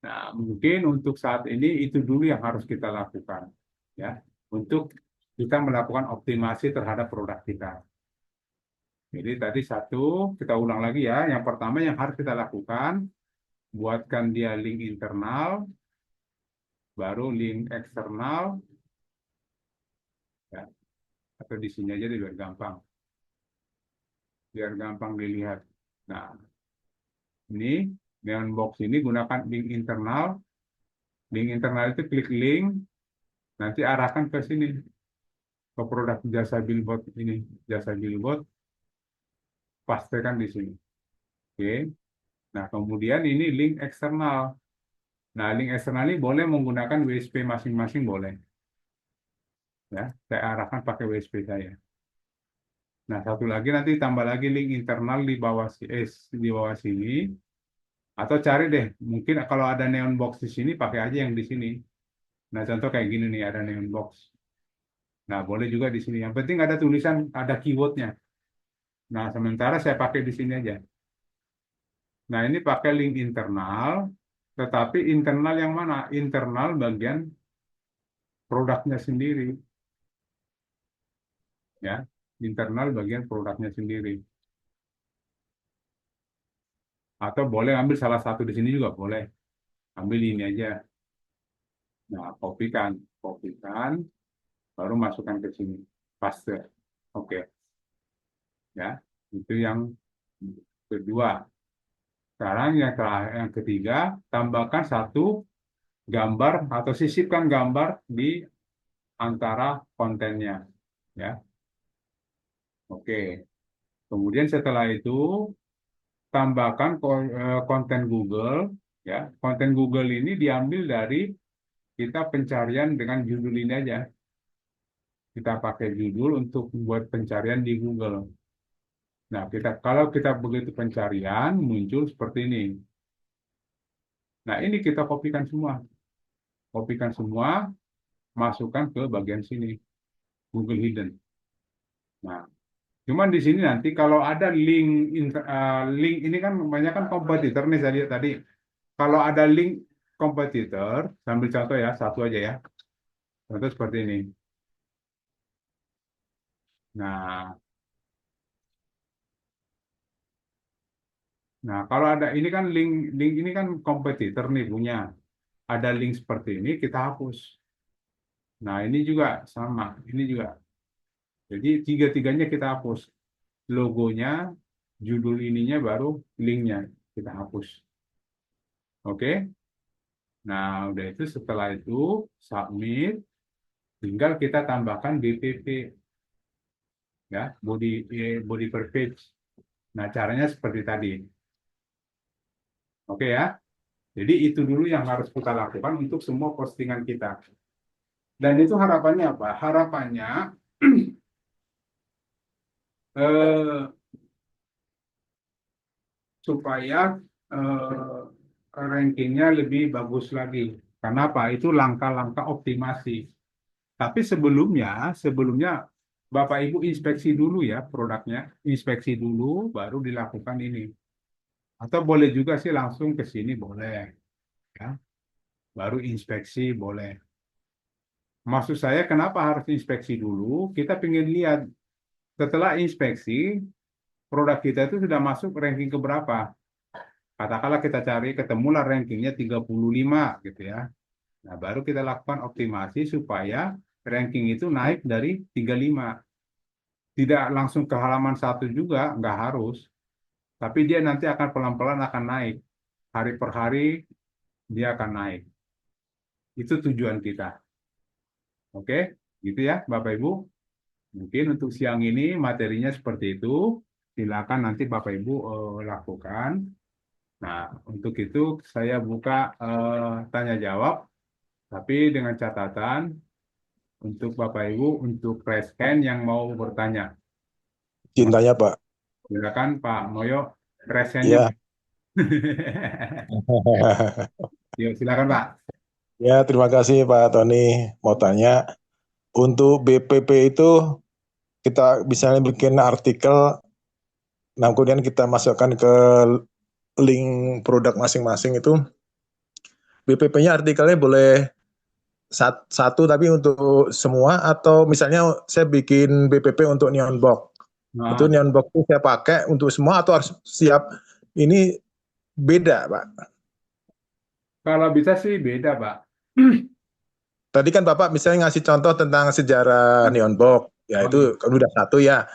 Nah, mungkin untuk saat ini itu dulu yang harus kita lakukan, ya, untuk kita melakukan optimasi terhadap produk kita. Jadi tadi satu, kita ulang lagi ya. Yang pertama yang harus kita lakukan, buatkan dia link internal, baru link eksternal, ya, atau di sini aja deh, biar gampang dilihat. Nah, ini Neonbox ini gunakan link internal. Link internal itu klik link, nanti arahkan ke sini, ke produk jasa billboard ini, jasa billboard, pastekan di sini. Oke. Nah, kemudian ini link eksternal. Nah, link eksternal ini boleh menggunakan WSP masing-masing, boleh. Ya, saya arahkan pakai WSP saya. Nah, satu lagi nanti tambah lagi link internal di bawah di bawah sini, atau cari deh, mungkin kalau ada Neonbox di sini pakai aja yang di sini. Nah, contoh kayak gini nih, ada Neonbox. Nah, boleh juga di sini. Yang penting ada tulisan, ada keywordnya. Nah, sementara saya pakai di sini aja. Nah, ini pakai link internal, tetapi internal yang mana? Internal bagian produknya sendiri. Ya, internal bagian produknya sendiri. Atau boleh ambil salah satu di sini juga boleh. Ambil ini aja. Nah, kopikan, baru masukkan ke sini. Paste. Oke. Ya, itu yang kedua. Sekarang yang ketiga, tambahkan satu gambar atau sisipkan gambar di antara kontennya. Ya, oke. Kemudian setelah itu tambahkan konten Google. Ya, konten Google ini diambil dari kita pencarian dengan judul ini aja. Kita pakai judul untuk buat pencarian di Google. Nah, kalau kita begitu pencarian muncul seperti ini. Nah, ini kita kopikan semua. Kopikan semua, masukkan ke bagian sini, Google Hidden. Nah, cuman di sini nanti kalau ada link ini kan banyak kan kompetitor nih saya lihat tadi. Kalau ada link kompetitor, sambil contoh ya, satu aja ya. Contoh seperti ini. Nah, kalau ada ini kan link ini kan kompetitor nih punya. Ada link seperti ini kita hapus. Nah, ini juga sama, ini juga. Jadi tiga-tiganya kita hapus. Logonya, judul ininya baru linknya kita hapus. Oke. Nah, udah itu setelah itu submit, tinggal kita tambahkan BPP ya, body per page. Nah, caranya seperti tadi. Oke ya. Jadi itu dulu yang harus kita lakukan untuk semua postingan kita. Dan itu harapannya apa? Harapannya supaya rankingnya lebih bagus lagi. Karena apa? Itu langkah-langkah optimasi. Tapi sebelumnya Bapak Ibu inspeksi dulu ya produknya, inspeksi dulu baru dilakukan ini. Atau boleh juga sih langsung ke sini boleh, ya. Baru inspeksi boleh. Maksud saya kenapa harus inspeksi dulu? Kita ingin lihat setelah inspeksi produk kita itu sudah masuk ranking ke berapa. Katakanlah kita cari ketemulah rankingnya 35 gitu ya. Nah, baru kita lakukan optimasi supaya ranking itu naik dari 35. Tidak langsung ke halaman 1 juga, nggak harus. Tapi dia nanti akan pelan-pelan akan naik. Hari per hari dia akan naik. Itu tujuan kita. Oke, gitu ya Bapak Ibu. Mungkin untuk siang ini materinya seperti itu. Silakan nanti Bapak Ibu lakukan. Nah, untuk itu saya buka tanya jawab, tapi dengan catatan untuk Bapak Ibu untuk raise hand yang mau bertanya. Cintanya Pak. Silakan Pak Moyo, raise hand-nya. Ya. Yuk, silakan Pak. Ya, terima kasih Pak Tony. Mau tanya, untuk BPP itu kita bisa bikin artikel, nah kemudian kita masukkan ke link produk masing-masing itu. BPP-nya artikelnya boleh satu tapi untuk semua, atau misalnya saya bikin BPP untuk neon box. Itu Nah, neon box itu saya pakai untuk semua atau harus siap ini beda, Pak? kalau bisa sih beda Pak. Tadi kan Bapak misalnya ngasih contoh tentang sejarah neon box, ya itu kan udah satu ya.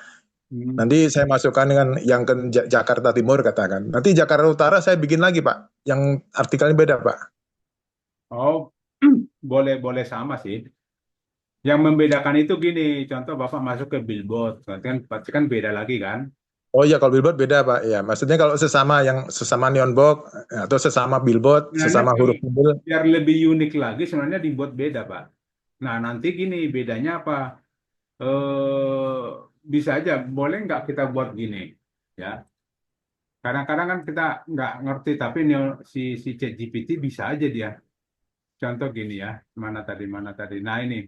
Hmm. Nanti saya masukkan dengan yang ke Jakarta Timur katakan. Nanti Jakarta Utara saya bikin lagi Pak, yang artikelnya beda Pak. Oh, boleh sama sih. Yang membedakan itu gini, contoh Bapak masuk ke billboard, nanti kan pasti kan beda lagi kan? Oh iya, kalau billboard beda Pak. Ya, maksudnya kalau sesama neon box atau sesama billboard, Sebenarnya sesama huruf kecil. biar lebih unik lagi sebenarnya dibuat beda Pak. Nah nanti gini bedanya apa? Eh bisa aja, boleh nggak kita buat gini, ya? Kadang-kadang kan kita nggak ngerti, tapi si ChatGPT bisa aja dia. Contoh gini ya, mana tadi. Nah ini,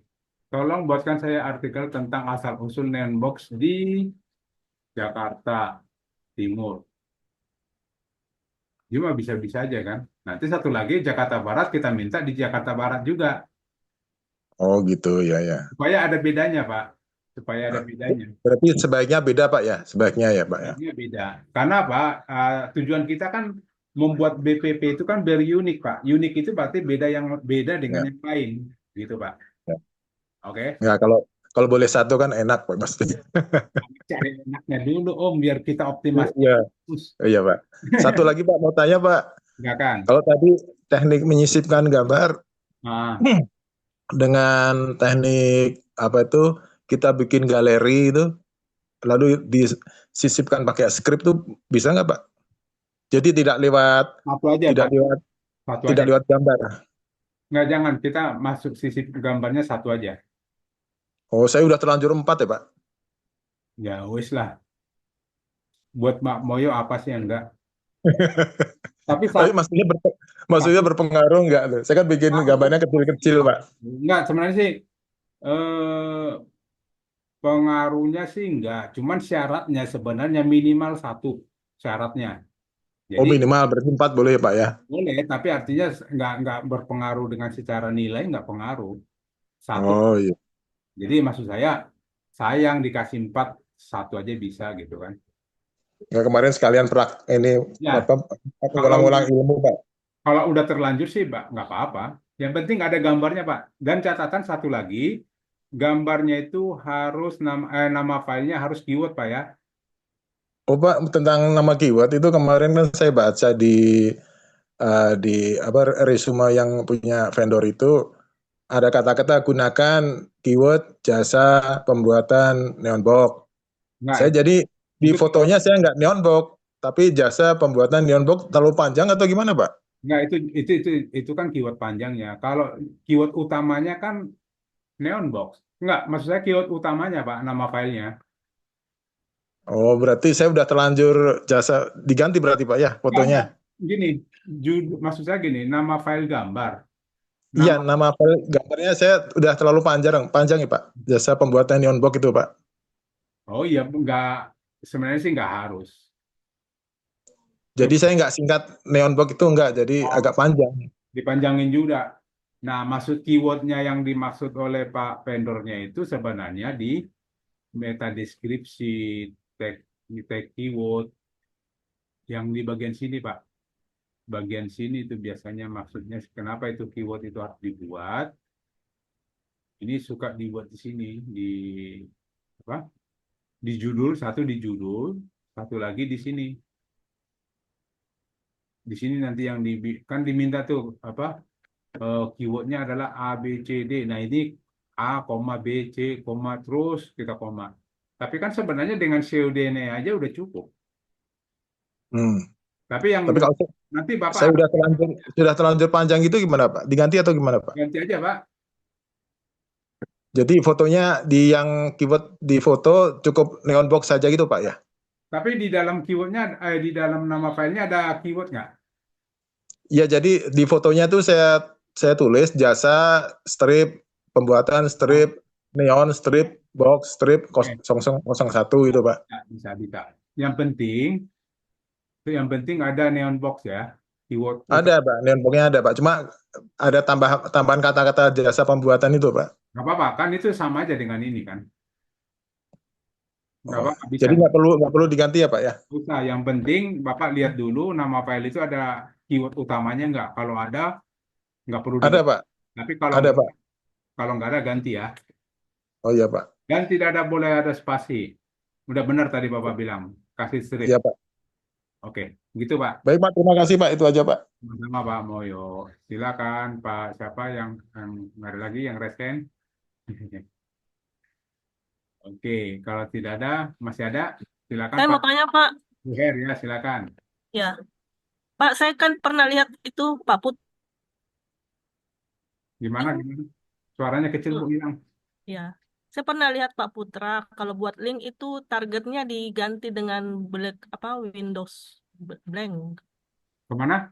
tolong buatkan saya artikel tentang asal-usul neon box di Jakarta Timur. Cuma bisa-bisa aja kan. Nanti satu lagi Jakarta Barat kita minta di Jakarta Barat juga. Oh gitu ya ya. Supaya ada bedanya Pak. Supaya ada bedanya. Berarti sebaiknya beda Pak ya, sebaiknya ya Pak ya. Bedanya beda. Karena Pak, tujuan kita kan membuat BPP itu kan very unik Pak. Unik itu berarti beda dengan Ya, yang lain. Gitu Pak. ya. Oke. Ya, kalau boleh satu kan enak Pak pasti. Cari enaknya dulu Om biar kita optimasi. Iya, iya Pak. Satu lagi Pak mau tanya Pak. Silakan. Kalau tadi teknik menyisipkan gambar Nah, dengan teknik apa itu kita bikin galeri itu lalu disisipkan pakai script tuh bisa nggak Pak? Jadi tidak lewat satu aja tidak Pak. lewat Satu aja. tidak lewat gambar. Nggak, jangan. Kita masuk sisi gambarnya satu aja. Oh, saya udah terlanjur 4 ya Pak. Ya, wis lah. Buat Mak Moyo apa sih yang enggak? Tapi Tapi satu, maksudnya berpengaruh nggak tuh? Saya kan bikin gambarnya kecil-kecil Pak. enggak sebenarnya sih eh, pengaruhnya sih enggak. Cuman syaratnya sebenarnya minimal satu syaratnya. Oh Jadi minimal berarti 4 boleh ya Pak ya? boleh, tapi artinya enggak berpengaruh dengan secara nilai enggak pengaruh. Satu. Oh iya. Jadi maksud saya sayang dikasih empat satu aja bisa gitu kan? Nggak, kemarin sekalian ini Ya, apa kalau ulang-ulang ilmu Pak. kalau udah terlanjur sih, Pak, nggak apa-apa. Yang penting ada gambarnya, Pak. Dan catatan satu lagi, gambarnya itu harus nama filenya harus keyword, Pak ya. Oh Pak, tentang nama keyword itu kemarin kan saya baca di apa resume yang punya vendor itu ada kata-kata gunakan keyword jasa pembuatan neon box. Nggak, Saya jadi di itu fotonya saya nggak neon box, tapi jasa pembuatan neon box terlalu panjang atau gimana Pak? nggak itu kan keyword panjangnya. Kalau keyword utamanya kan neon box. Nggak, maksud saya keyword utamanya, Pak, nama filenya. Oh berarti saya udah terlanjur jasa diganti berarti Pak ya fotonya? Nggak. Gini, maksud saya gini, nama file gambar. Iya, Nama nama file gambarnya saya udah terlalu panjang ya Pak. Jasa pembuatan neon box itu Pak. Oh iya, sebenarnya sih nggak harus. Jadi saya nggak singkat Neonbox itu nggak, jadi agak Oh, panjang. dipanjangin juga. Nah, maksud keywordnya yang dimaksud oleh Pak vendornya itu sebenarnya di meta deskripsi, tag, tag keyword yang di bagian sini, Pak. Bagian sini itu biasanya maksudnya kenapa itu keyword itu harus dibuat. Ini suka dibuat di sini di apa? Di judul, satu di judul, satu lagi di sini. Di sini nanti yang kan diminta tuh apa? Keywordnya adalah A, B, C, D. Nah, ini A, koma, B, C, koma, terus kita koma. Tapi kan sebenarnya dengan COD-nya aja udah cukup. Hmm. Tapi yang Tapi kalau nanti Bapak saya harus sudah terlanjur panjang gitu gimana Pak? Diganti atau gimana Pak? ganti aja, Pak. Jadi fotonya di yang keyword di foto cukup Neonbox saja gitu Pak ya? Tapi di dalam keywordnya, di dalam nama filenya ada keyword nggak? Ya jadi di fotonya tuh saya tulis jasa strip, pembuatan Oh, strip, neon strip, box strip oke. 0001 itu Pak. Ya, bisa, bisa. Yang penting ada neon box ya, keyword Ada utama. Pak, neonboxnya ada Pak. Cuma ada tambahan kata-kata jasa pembuatan itu Pak. Nggak apa-apa, kan itu sama aja dengan ini kan. Nggak Oh, apa-apa, bisa. jadi nggak perlu diganti ya Pak ya? Usah. Yang penting Bapak lihat dulu nama file itu ada keyword utamanya nggak. Kalau ada, nggak perlu Ada diganti. Pak, Tapi ada Pak. kalau nggak ada ganti ya. Oh iya Pak, Dan tidak boleh ada spasi. Udah benar tadi Bapak bilang, kasih strip. iya Pak. Oke, gitu Pak. Baik Pak, terima kasih Pak. Itu aja Pak. Sama-sama Pak Moyo. Silakan Pak siapa yang ada lagi yang resen. Oke, kalau tidak ada, masih ada, silakan Saya Pak mau tanya, Pak. Buher ya, silakan. Ya, Pak, saya kan pernah lihat itu Pak Putu. Gimana, gimana? Suaranya kecil Bu hilang. Ya, saya pernah lihat Pak Putra. Kalau buat link itu targetnya diganti dengan Windows blank. Kemana?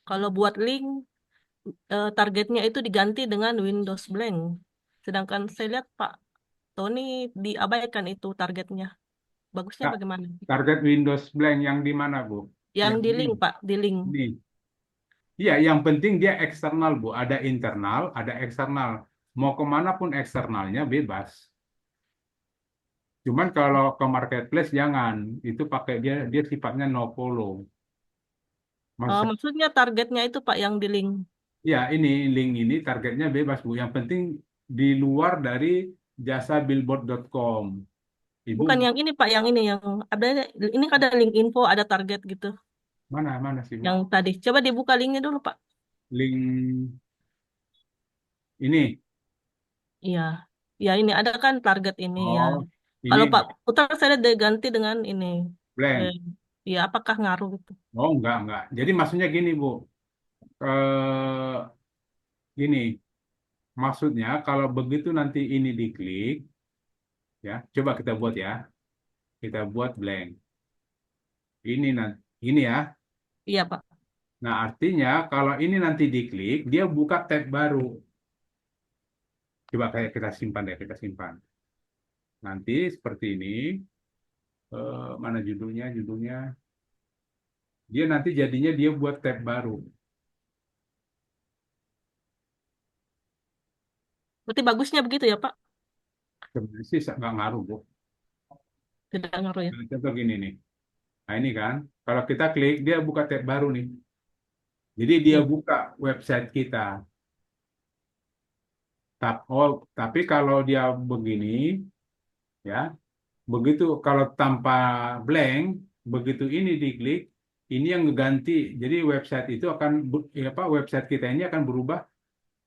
Kalau buat link targetnya itu diganti dengan Windows blank. Sedangkan saya lihat Pak Tony diabaikan itu targetnya. Bagusnya Kak, bagaimana? target Windows blank yang di mana Bu? Yang Yang di ini. link, Pak, di link. Ini. Iya, yang penting dia eksternal Bu. Ada internal, ada eksternal. Mau kemana pun eksternalnya bebas. Cuman kalau ke marketplace jangan. Itu pakai dia sifatnya no follow. Maksud Maksudnya targetnya itu Pak yang di link. Ya, ini link ini targetnya bebas, Bu. Yang penting di luar dari jasa billboard.com. Ibu Bukan yang ini Pak, yang ini yang ada ini ada link info, ada target gitu. mana sih, Bu? Yang tadi. Coba dibuka linknya dulu, Pak. Link ini. Iya. Ya ini ada kan target ini ya. Oh, Kalau Pak ini Putra saya lihat diganti dengan ini. Eh, blank. ya apakah ngaruh gitu? Oh, enggak. Jadi maksudnya gini, Bu. Eh, gini, maksudnya kalau begitu nanti ini diklik, ya, coba kita buat ya. Kita buat blank. Ini ya. Iya, Pak. Nah, artinya kalau ini nanti diklik, dia buka tab baru. Coba kayak kita simpan deh, kita simpan. Nanti seperti ini, mana judulnya? Judulnya, dia nanti jadinya dia buat tab baru. Berarti bagusnya begitu ya, Pak? Sebenarnya sih nggak ngaruh, Bu. Tidak ngaruh ya. Nah, contoh gini nih. Nah ini kan, kalau kita klik, dia buka tab baru nih. Jadi dia Iya. buka website kita. Tapi kalau dia begini, ya, begitu kalau tanpa blank, begitu ini diklik, ini yang ngeganti. Jadi website itu akan, website kita ini akan berubah,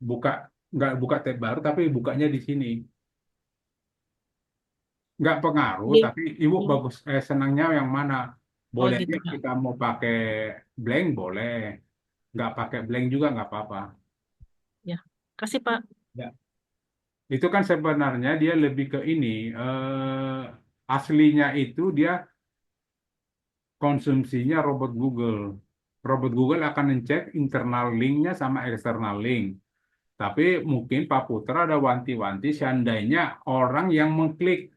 buka nggak buka tab baru, tapi bukanya di sini. Nggak pengaruh, Di- tapi Ibu di- bagus, senangnya yang mana? Oh gitu, Bolehnya Pak. kita mau pakai blank, boleh. Nggak pakai blank juga nggak apa-apa. Ya. Kasih, Pak. Ya. Itu kan sebenarnya dia lebih ke ini, aslinya itu dia konsumsinya robot Google. Robot Google akan ngecek internal linknya sama eksternal link. Tapi mungkin Pak Putra ada wanti-wanti seandainya orang yang mengklik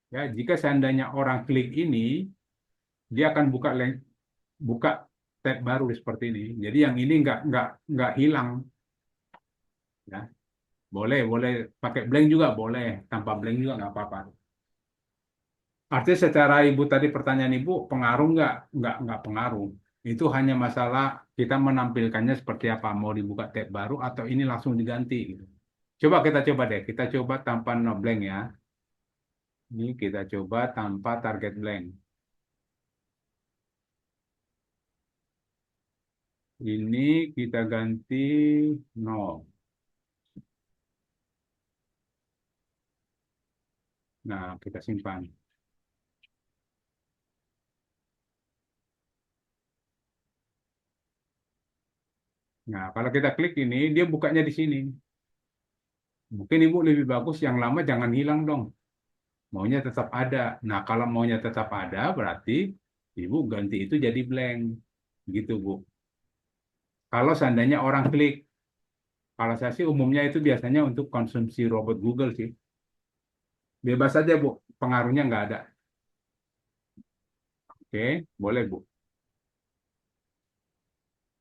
Ya, jika seandainya orang klik ini, dia akan buka tab baru seperti ini. Jadi yang ini nggak hilang. Ya, boleh boleh pakai blank juga boleh, tanpa blank juga nggak apa-apa. Artinya secara ibu tadi pertanyaan ibu pengaruh nggak pengaruh. Itu hanya masalah kita menampilkannya seperti apa, mau dibuka tab baru atau ini langsung diganti gitu. Kita coba deh, kita coba tanpa no blank ya. Ini kita coba tanpa target blank. Ini kita ganti nol. Nah, kita simpan. Nah, kalau kita klik ini, dia bukanya di sini. Mungkin ibu lebih bagus yang lama jangan hilang dong. Maunya tetap ada. Nah, kalau maunya tetap ada, berarti ibu ganti itu jadi blank. Gitu, Bu. Kalau seandainya orang klik, kalau saya sih umumnya itu biasanya untuk konsumsi robot Google sih. Bebas aja, Bu. Pengaruhnya nggak ada. Oke, boleh, Bu.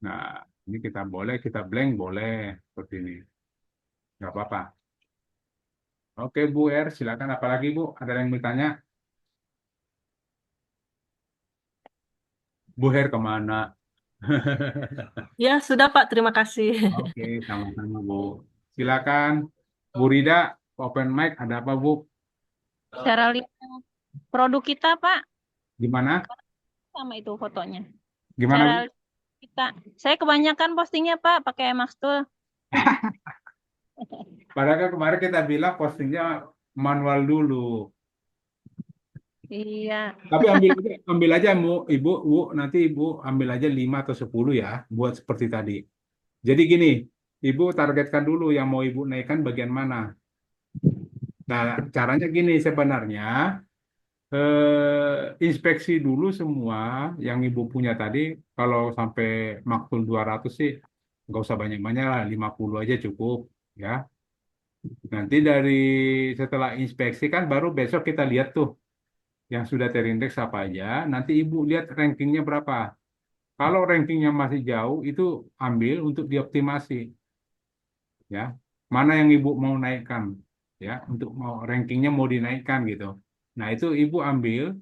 Nah, ini kita boleh, kita blank boleh. Seperti ini. Nggak apa-apa. Oke, Bu R, silakan. Apalagi, Bu? Ada yang bertanya? Bu Her kemana? Ya, sudah Pak, terima kasih. Oke, sama-sama, Bu. Silakan. Bu Rida, open mic, ada apa, Bu? Cara lihat produk kita, Pak, Gimana? sama itu fotonya. Gimana, Cara Bu? lihat kita. Saya kebanyakan postingnya, Pak, pakai Maxtool. Padahal kan kemarin kita bilang postingnya manual dulu. Iya. Tapi ambil aja, Bu, nanti Ibu ambil aja 5 atau 10 ya, buat seperti tadi. Jadi gini, Ibu targetkan dulu yang mau Ibu naikkan bagian mana. Nah, caranya gini sebenarnya, inspeksi dulu semua yang Ibu punya tadi. Kalau sampai maktul 200 sih, nggak usah banyak-banyak lah, 50 aja cukup. Ya, nanti setelah inspeksi kan baru besok kita lihat tuh yang sudah terindeks apa aja. Nanti Ibu lihat rankingnya berapa. Kalau rankingnya masih jauh, itu ambil untuk dioptimasi. Ya, mana yang Ibu mau naikkan, ya, untuk mau rankingnya mau dinaikkan gitu. Nah, itu Ibu ambil,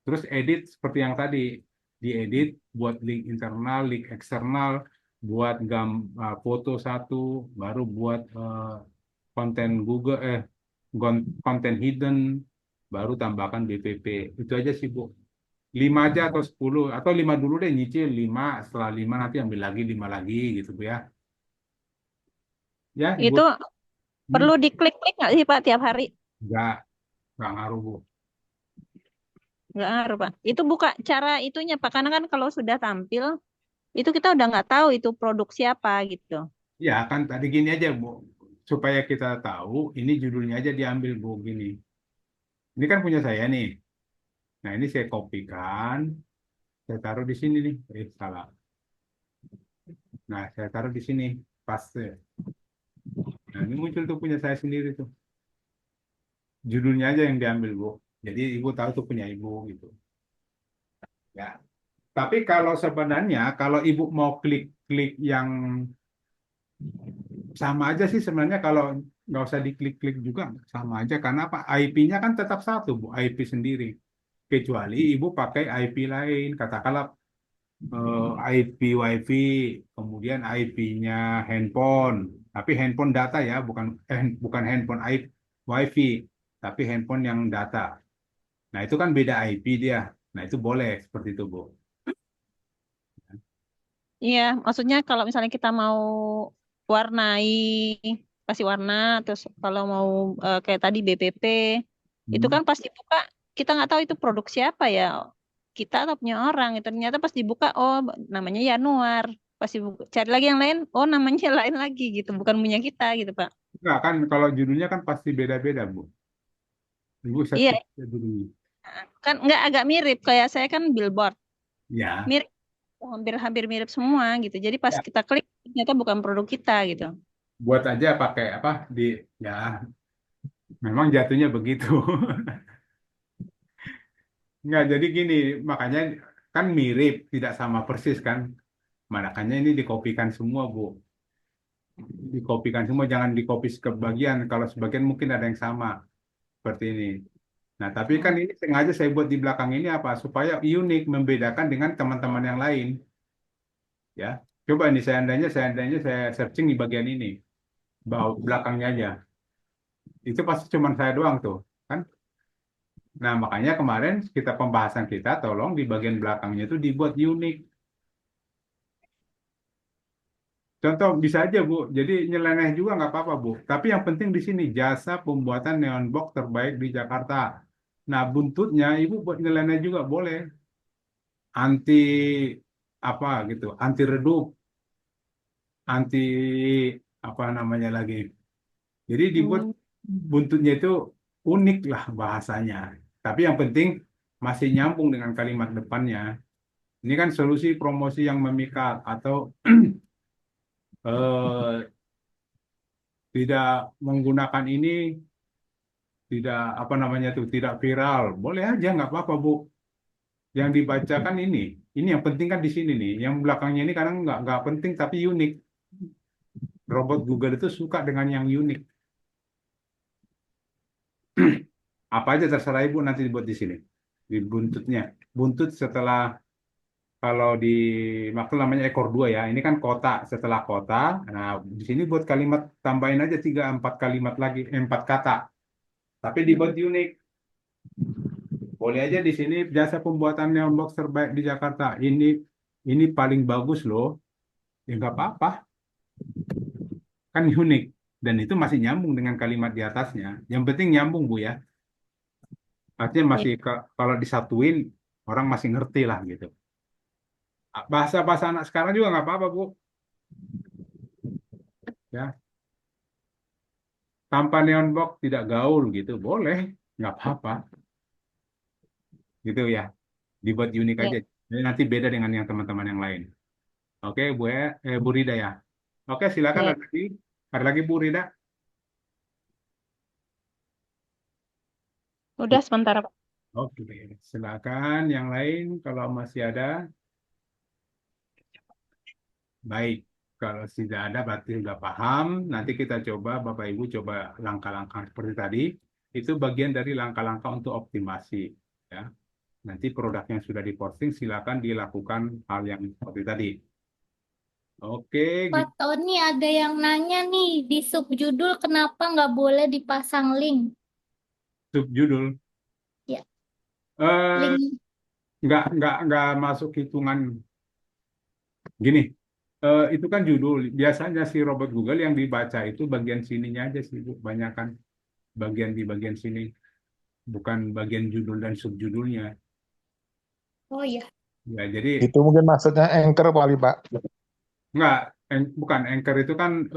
terus edit seperti yang tadi, diedit buat link internal, link eksternal, buat foto satu, baru buat konten Google, konten hidden, baru tambahkan BPP. Itu aja sih, Bu. 5 aja atau 10, atau 5 dulu deh, nyicil 5, setelah 5 nanti ambil lagi 5 lagi gitu, Bu ya. Ya, Ibu. Itu perlu diklik-klik nggak sih, Pak, tiap hari? Nggak ngaruh, Bu. Nggak ngaruh, Pak. Itu buka cara itunya, Pak. Karena kan kalau sudah tampil, itu kita udah nggak tahu itu produk siapa gitu. Ya, kan tadi gini aja, Bu. Supaya kita tahu, ini judulnya aja diambil, Bu, gini. Ini kan punya saya nih. Nah, ini saya kopikan, saya taruh di sini nih. Salah. Nah, saya taruh di sini, paste. Nah, ini muncul tuh punya saya sendiri tuh. Judulnya aja yang diambil, Bu. Jadi Ibu tahu tuh punya Ibu gitu. Ya. Tapi kalau sebenarnya, kalau Ibu mau klik-klik yang sama aja sih sebenarnya, kalau nggak usah diklik-klik juga sama aja. Karena apa? IP-nya kan tetap satu, Bu. IP sendiri. Kecuali Ibu pakai IP lain. Katakanlah IP WiFi, kemudian IP-nya handphone. Tapi handphone data ya, bukan handphone IP WiFi, tapi handphone yang data. Nah, itu kan beda IP dia. Nah, itu boleh seperti itu, Bu. Iya, maksudnya kalau misalnya kita mau warnai, kasih warna, terus kalau mau kayak tadi BPP, itu kan pas dibuka, kita nggak tahu itu produk siapa ya. Kita atau punya orang. Ternyata pas dibuka, oh namanya Yanuar. Pas dibuka, cari lagi yang lain, oh namanya lain lagi gitu. Bukan punya kita gitu, Pak. Enggak kan, kalau judulnya kan pasti beda-beda, Bu. Ibu saya Iya, cek dulu. kan nggak agak mirip. Kayak saya kan billboard. Ya. Mirip, hampir-hampir mirip semua gitu. Jadi pas Ya, kita klik, ternyata bukan produk kita gitu. buat aja pakai apa ya, memang jatuhnya begitu. Nggak, jadi gini, makanya kan mirip, tidak sama persis kan. Makanya ini dikopikan semua, Bu. Dikopikan semua, jangan dikopi sebagian. Kalau sebagian mungkin ada yang sama, seperti ini. Nah, tapi kan ini sengaja saya buat di belakang ini apa? Supaya unik, membedakan dengan teman-teman yang lain. Ya, coba nih seandainya saya searching di bagian ini, belakangnya aja. Itu pasti cuma saya doang tuh, kan? Nah, makanya kemarin kita pembahasan kita, tolong di bagian belakangnya itu dibuat unik. Contoh bisa aja Bu, jadi nyeleneh juga nggak apa-apa Bu. Tapi yang penting di sini jasa pembuatan neon box terbaik di Jakarta. Nah, buntutnya Ibu buat nyeleneh juga boleh. Anti apa gitu, anti redup, anti apa namanya lagi. Jadi dibuat Hmm. buntutnya itu unik lah bahasanya. Tapi yang penting masih nyambung dengan kalimat depannya. Ini kan solusi promosi yang memikat atau eh, tidak menggunakan ini, tidak apa namanya tuh, tidak viral. Boleh aja, nggak apa-apa Bu. Yang dibacakan ini yang penting kan di sini nih. Yang belakangnya ini kadang nggak penting tapi unik. Robot Google itu suka dengan yang unik. Apa aja terserah Ibu nanti dibuat di sini. Di buntutnya. Buntut setelah kalau di maksud namanya ekor dua ya. Ini kan kota setelah kota. Nah, di sini buat kalimat tambahin aja 3-4 kalimat lagi, 4 kata. Tapi dibuat unik. Boleh aja di sini jasa pembuatan neon box terbaik di Jakarta. Ini paling bagus loh. Ya nggak apa-apa. Kan unik. Dan itu masih nyambung dengan kalimat di atasnya. Yang penting nyambung Bu ya. Artinya masih kalau disatuin orang masih ngerti lah gitu. Bahasa-bahasa anak sekarang juga nggak apa-apa Bu. Ya, tanpa neon box tidak gaul gitu, boleh, nggak apa-apa, gitu ya. Dibuat unik Ya. aja. Jadi nanti beda dengan yang teman-teman yang lain. Oke, Bu Rida ya. Oke, silakan Ya. ada lagi Bu Rida. Udah sebentar, Pak. Oke, silakan yang lain kalau masih ada. Baik, kalau tidak ada berarti sudah paham. Nanti kita coba, Bapak Ibu coba langkah-langkah seperti tadi. Itu bagian dari langkah-langkah untuk optimasi. Ya. Nanti produk yang sudah diposting silakan dilakukan hal yang seperti tadi. Oke, Pak Tony ada yang nanya nih di subjudul kenapa nggak boleh dipasang link? subjudul. Ya, Eh, link. nggak masuk hitungan gini. Itu kan judul. Biasanya si robot Google yang dibaca itu bagian sininya aja sih, Bu. Banyak kan bagian di bagian sini, bukan bagian judul dan subjudulnya. Oh iya. Ya, jadi Itu mungkin maksudnya anchor kali, Pak. nggak, bukan Anchor itu kan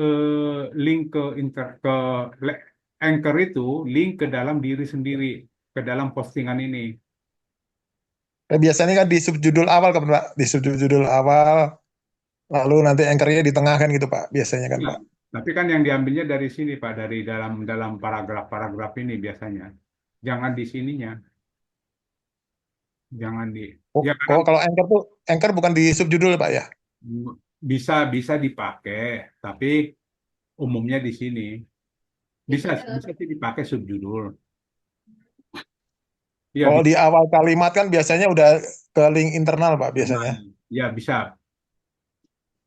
link ke Anchor itu link ke dalam diri sendiri, ke dalam postingan ini. Biasanya kan di subjudul awal kan, Pak. Di subjudul awal, lalu nanti anchornya di tengah kan gitu, Pak. Biasanya kan, Nah, Pak. tapi kan yang diambilnya dari sini, Pak, dari dalam dalam paragraf-paragraf ini biasanya. Jangan di sininya, jangan di. Oh, Ya karena kalau anchor bukan di subjudul, Pak ya? bisa bisa dipakai, tapi umumnya di sini bisa bisa sih dipakai subjudul. Iya, Kalau di awal kalimat kan biasanya udah ke link internal, Pak, biasanya. ya bisa.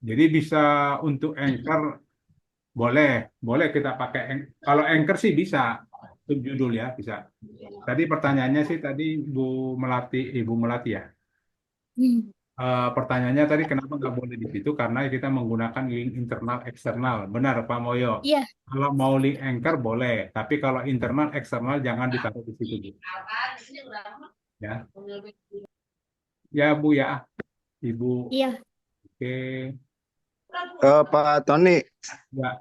Jadi bisa untuk Anchor boleh, boleh kita pakai. Kalau Anchor sih bisa subjudul ya, bisa. Tadi pertanyaannya sih tadi Ibu Melati ya. Hmm. Pertanyaannya tadi kenapa nggak boleh di situ? Karena kita menggunakan link internal eksternal. Benar, Pak Moyo. Iya. Kalau mau link Anchor boleh, tapi kalau internal eksternal jangan ditaruh di situ, Bu. Ya, ya Bu ya, Ibu. Iya. Oke, Pak Tony, ya.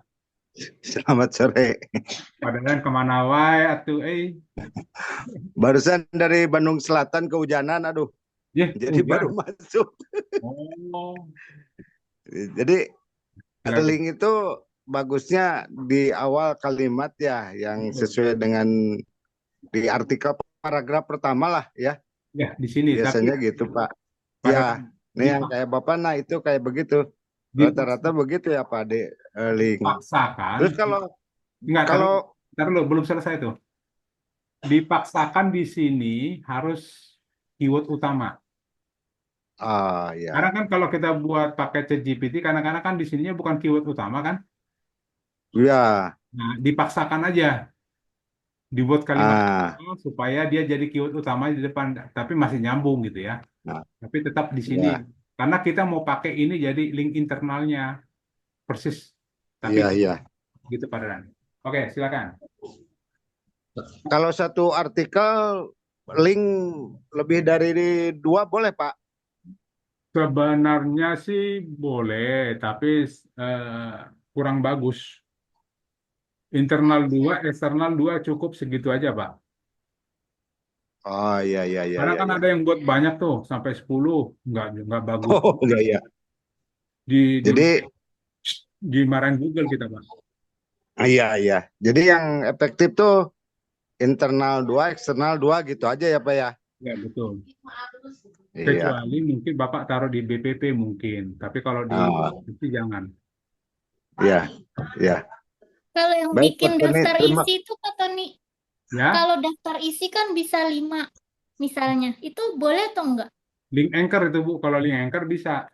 selamat sore. Padahal kemana wae atuh, Barusan dari Bandung Selatan kehujanan, aduh. Ya, Jadi hujan. baru masuk. Oh, Jadi ya, link itu bagusnya di awal kalimat ya, yang sesuai dengan di artikel paragraf pertama lah ya. Ya, di sini. Tapi Biasanya gitu, Pak. pada Ya, nih yang dipak- kayak Bapak, nah itu kayak begitu. Rata-rata dipaksa- begitu ya, Pak, di link. dipaksakan, Terus kalau enggak, kalau taruh dulu, belum selesai tuh. Dipaksakan di sini harus keyword utama. ya, Karena kan kalau kita buat pakai ChatGPT, kadang-kadang kan di sininya bukan keyword utama kan. ya, Nah, dipaksakan aja dibuat kalimat ah, supaya dia jadi keyword utama di depan, tapi masih nyambung gitu ya. nah, Tapi tetap di sini ya, karena kita mau pakai ini jadi link internalnya persis. Tapi iya, iya. gitu Pak Dadan. Oke, silakan. Kalau satu artikel link lebih dari 2 boleh, Pak? Sebenarnya sih boleh, tapi eh, kurang bagus. Internal 2, eksternal 2 cukup segitu aja, Pak. Oh, iya, iya, iya, Karena iya, kan iya. ada yang buat banyak tuh, sampai 10, nggak bagus. Oh, iya, iya. Di Jadi, dimarahin Google kita, Pak. iya, iya. Jadi yang efektif tuh internal 2, eksternal 2 gitu aja ya, Pak ya? Ya, betul. Iya. Kecuali mungkin Bapak taruh di BPP mungkin, tapi kalau di Ah, itu jangan. iya, iya. Kalau yang Baik, bikin Pak Tony, daftar terima. isi itu Pak Tony, Ya, kalau daftar isi kan bisa 5 misalnya. Itu boleh atau enggak? link anchor itu Bu, kalau link anchor bisa.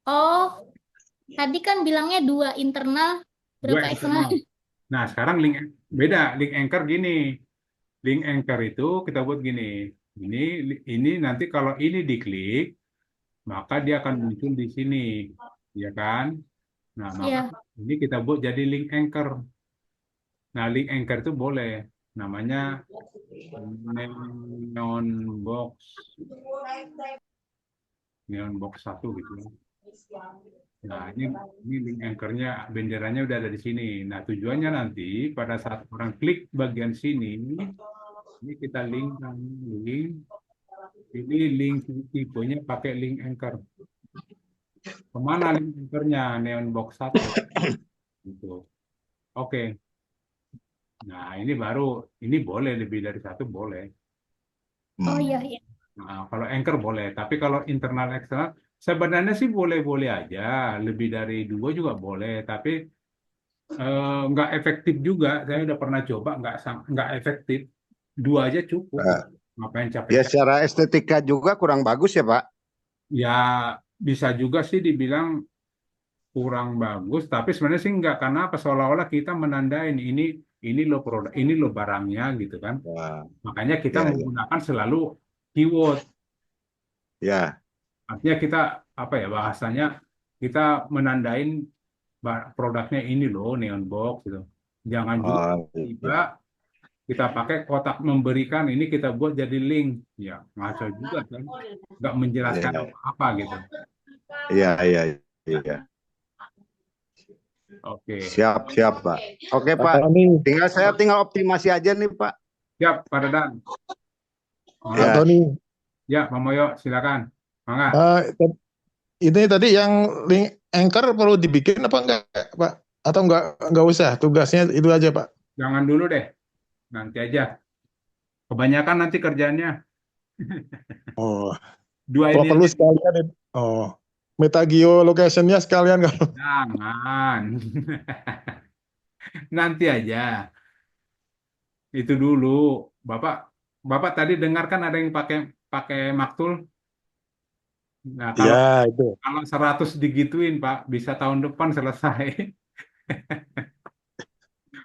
Oh, tadi kan bilangnya 2 internal, 2 berapa eksternal? eksternal. Nah, sekarang beda, link anchor gini. Link anchor itu kita buat gini. Ini nanti kalau ini diklik, maka dia akan muncul di sini, ya kan? Nah, maka Iya. ini kita buat jadi link anchor. Nah, link anchor itu boleh, namanya neon box 1 gitu ya. Nah, ini link anchornya, benderanya udah ada di sini. Nah, tujuannya nanti pada saat orang klik bagian sini, ini kita link, ini link tipenya pakai link anchor. Kemana link anchornya? Neon box 1. Gitu. Oke. Nah, ini boleh lebih dari 1 boleh. Oh iya, iya. Nah, kalau anchor boleh, tapi kalau internal eksternal sebenarnya sih boleh-boleh aja, lebih dari 2 juga boleh, tapi nggak efektif juga. Saya udah pernah coba, nggak efektif. 2 aja cukup. Nah, Ngapain ya capek-capek? secara estetika juga kurang bagus ya, Pak? Ya bisa juga sih dibilang kurang bagus, tapi sebenarnya sih nggak, karena apa, seolah-olah kita menandain ini lo produk, ini lo barangnya gitu kan. Wah, Makanya kita ya, ya, menggunakan selalu keyword. ya. Artinya kita apa ya bahasanya, kita menandain produknya ini loh neon box gitu. Jangan juga Oh, tiba iya, kita pakai kotak memberikan, ini kita buat jadi link. Ya ngaco juga kan, nggak menjelaskan iya, apa gitu. iya, iya, iya. Oke, Siap, siap, Pak. Oke, Pak Pak. Tony, Tinggal optimasi aja nih, Pak. siap Pak Dadan. Pak Ya. Tony, Ya Pak Moyo, silakan. Mangga. ini tadi yang link anchor perlu dibikin apa enggak, Pak? Atau enggak usah, tugasnya itu aja, Pak? Jangan dulu deh, nanti aja. Kebanyakan nanti kerjaannya. Oh, 2 kalau ini perlu aja. sekalian itu. Oh, meta geolocation-nya sekalian kalau. Jangan. Nanti aja. Itu dulu. Bapak Bapak tadi dengarkan ada yang pakai pakai Maktul. Nah, Ya, itu. kalau 100 digituin, Pak, bisa tahun depan selesai.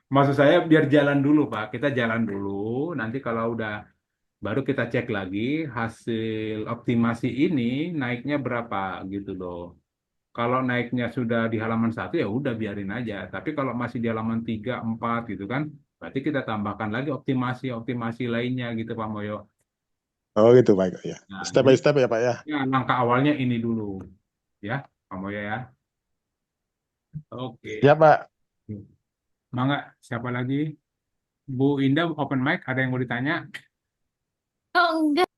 Maksud saya biar jalan dulu, Pak. Kita jalan dulu. Nanti kalau udah baru kita cek lagi hasil optimasi ini naiknya berapa gitu loh. Kalau naiknya sudah di halaman 1 ya udah biarin aja. Tapi kalau masih di halaman 3, 4 gitu kan, berarti kita tambahkan lagi optimasi-optimasi lainnya gitu Pak Moyo. Oh, gitu, Pak. Ya. Nah, Step by step ya, Pak ya. ya, langkah awalnya ini dulu. Ya, Pak Moyo ya. Oke. Ya, Pak. Mangga, siapa lagi? Bu Indah, open mic, ada yang mau ditanya? Oh enggak,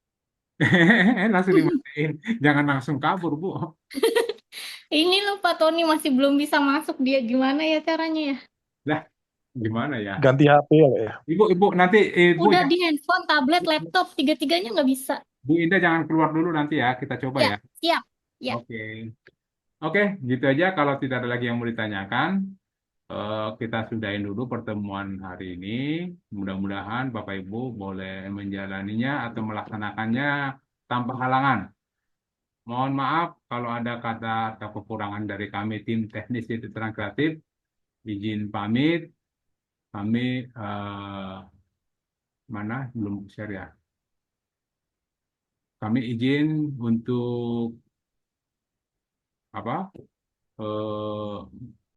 Langsung dimatiin. Jangan langsung kabur, Bu. ini loh Pak Tony masih belum bisa masuk, dia gimana ya caranya ya? Lah, Gimana ya? ganti HP ya. Ibu nanti Udah di handphone, tablet, laptop, tiga-tiganya nggak bisa. Bu Indah jangan keluar dulu nanti ya, kita coba Ya, ya. siap. Ya. Oke. Oke, gitu aja. Kalau tidak ada lagi yang mau ditanyakan, kita sudahin dulu pertemuan hari ini. Mudah-mudahan Bapak Ibu boleh menjalaninya atau melaksanakannya tanpa halangan. Mohon maaf kalau ada kata atau kekurangan dari kami tim teknis itu Terang Kreatif. Izin pamit. Kami mana belum share ya. Kami izin untuk apa?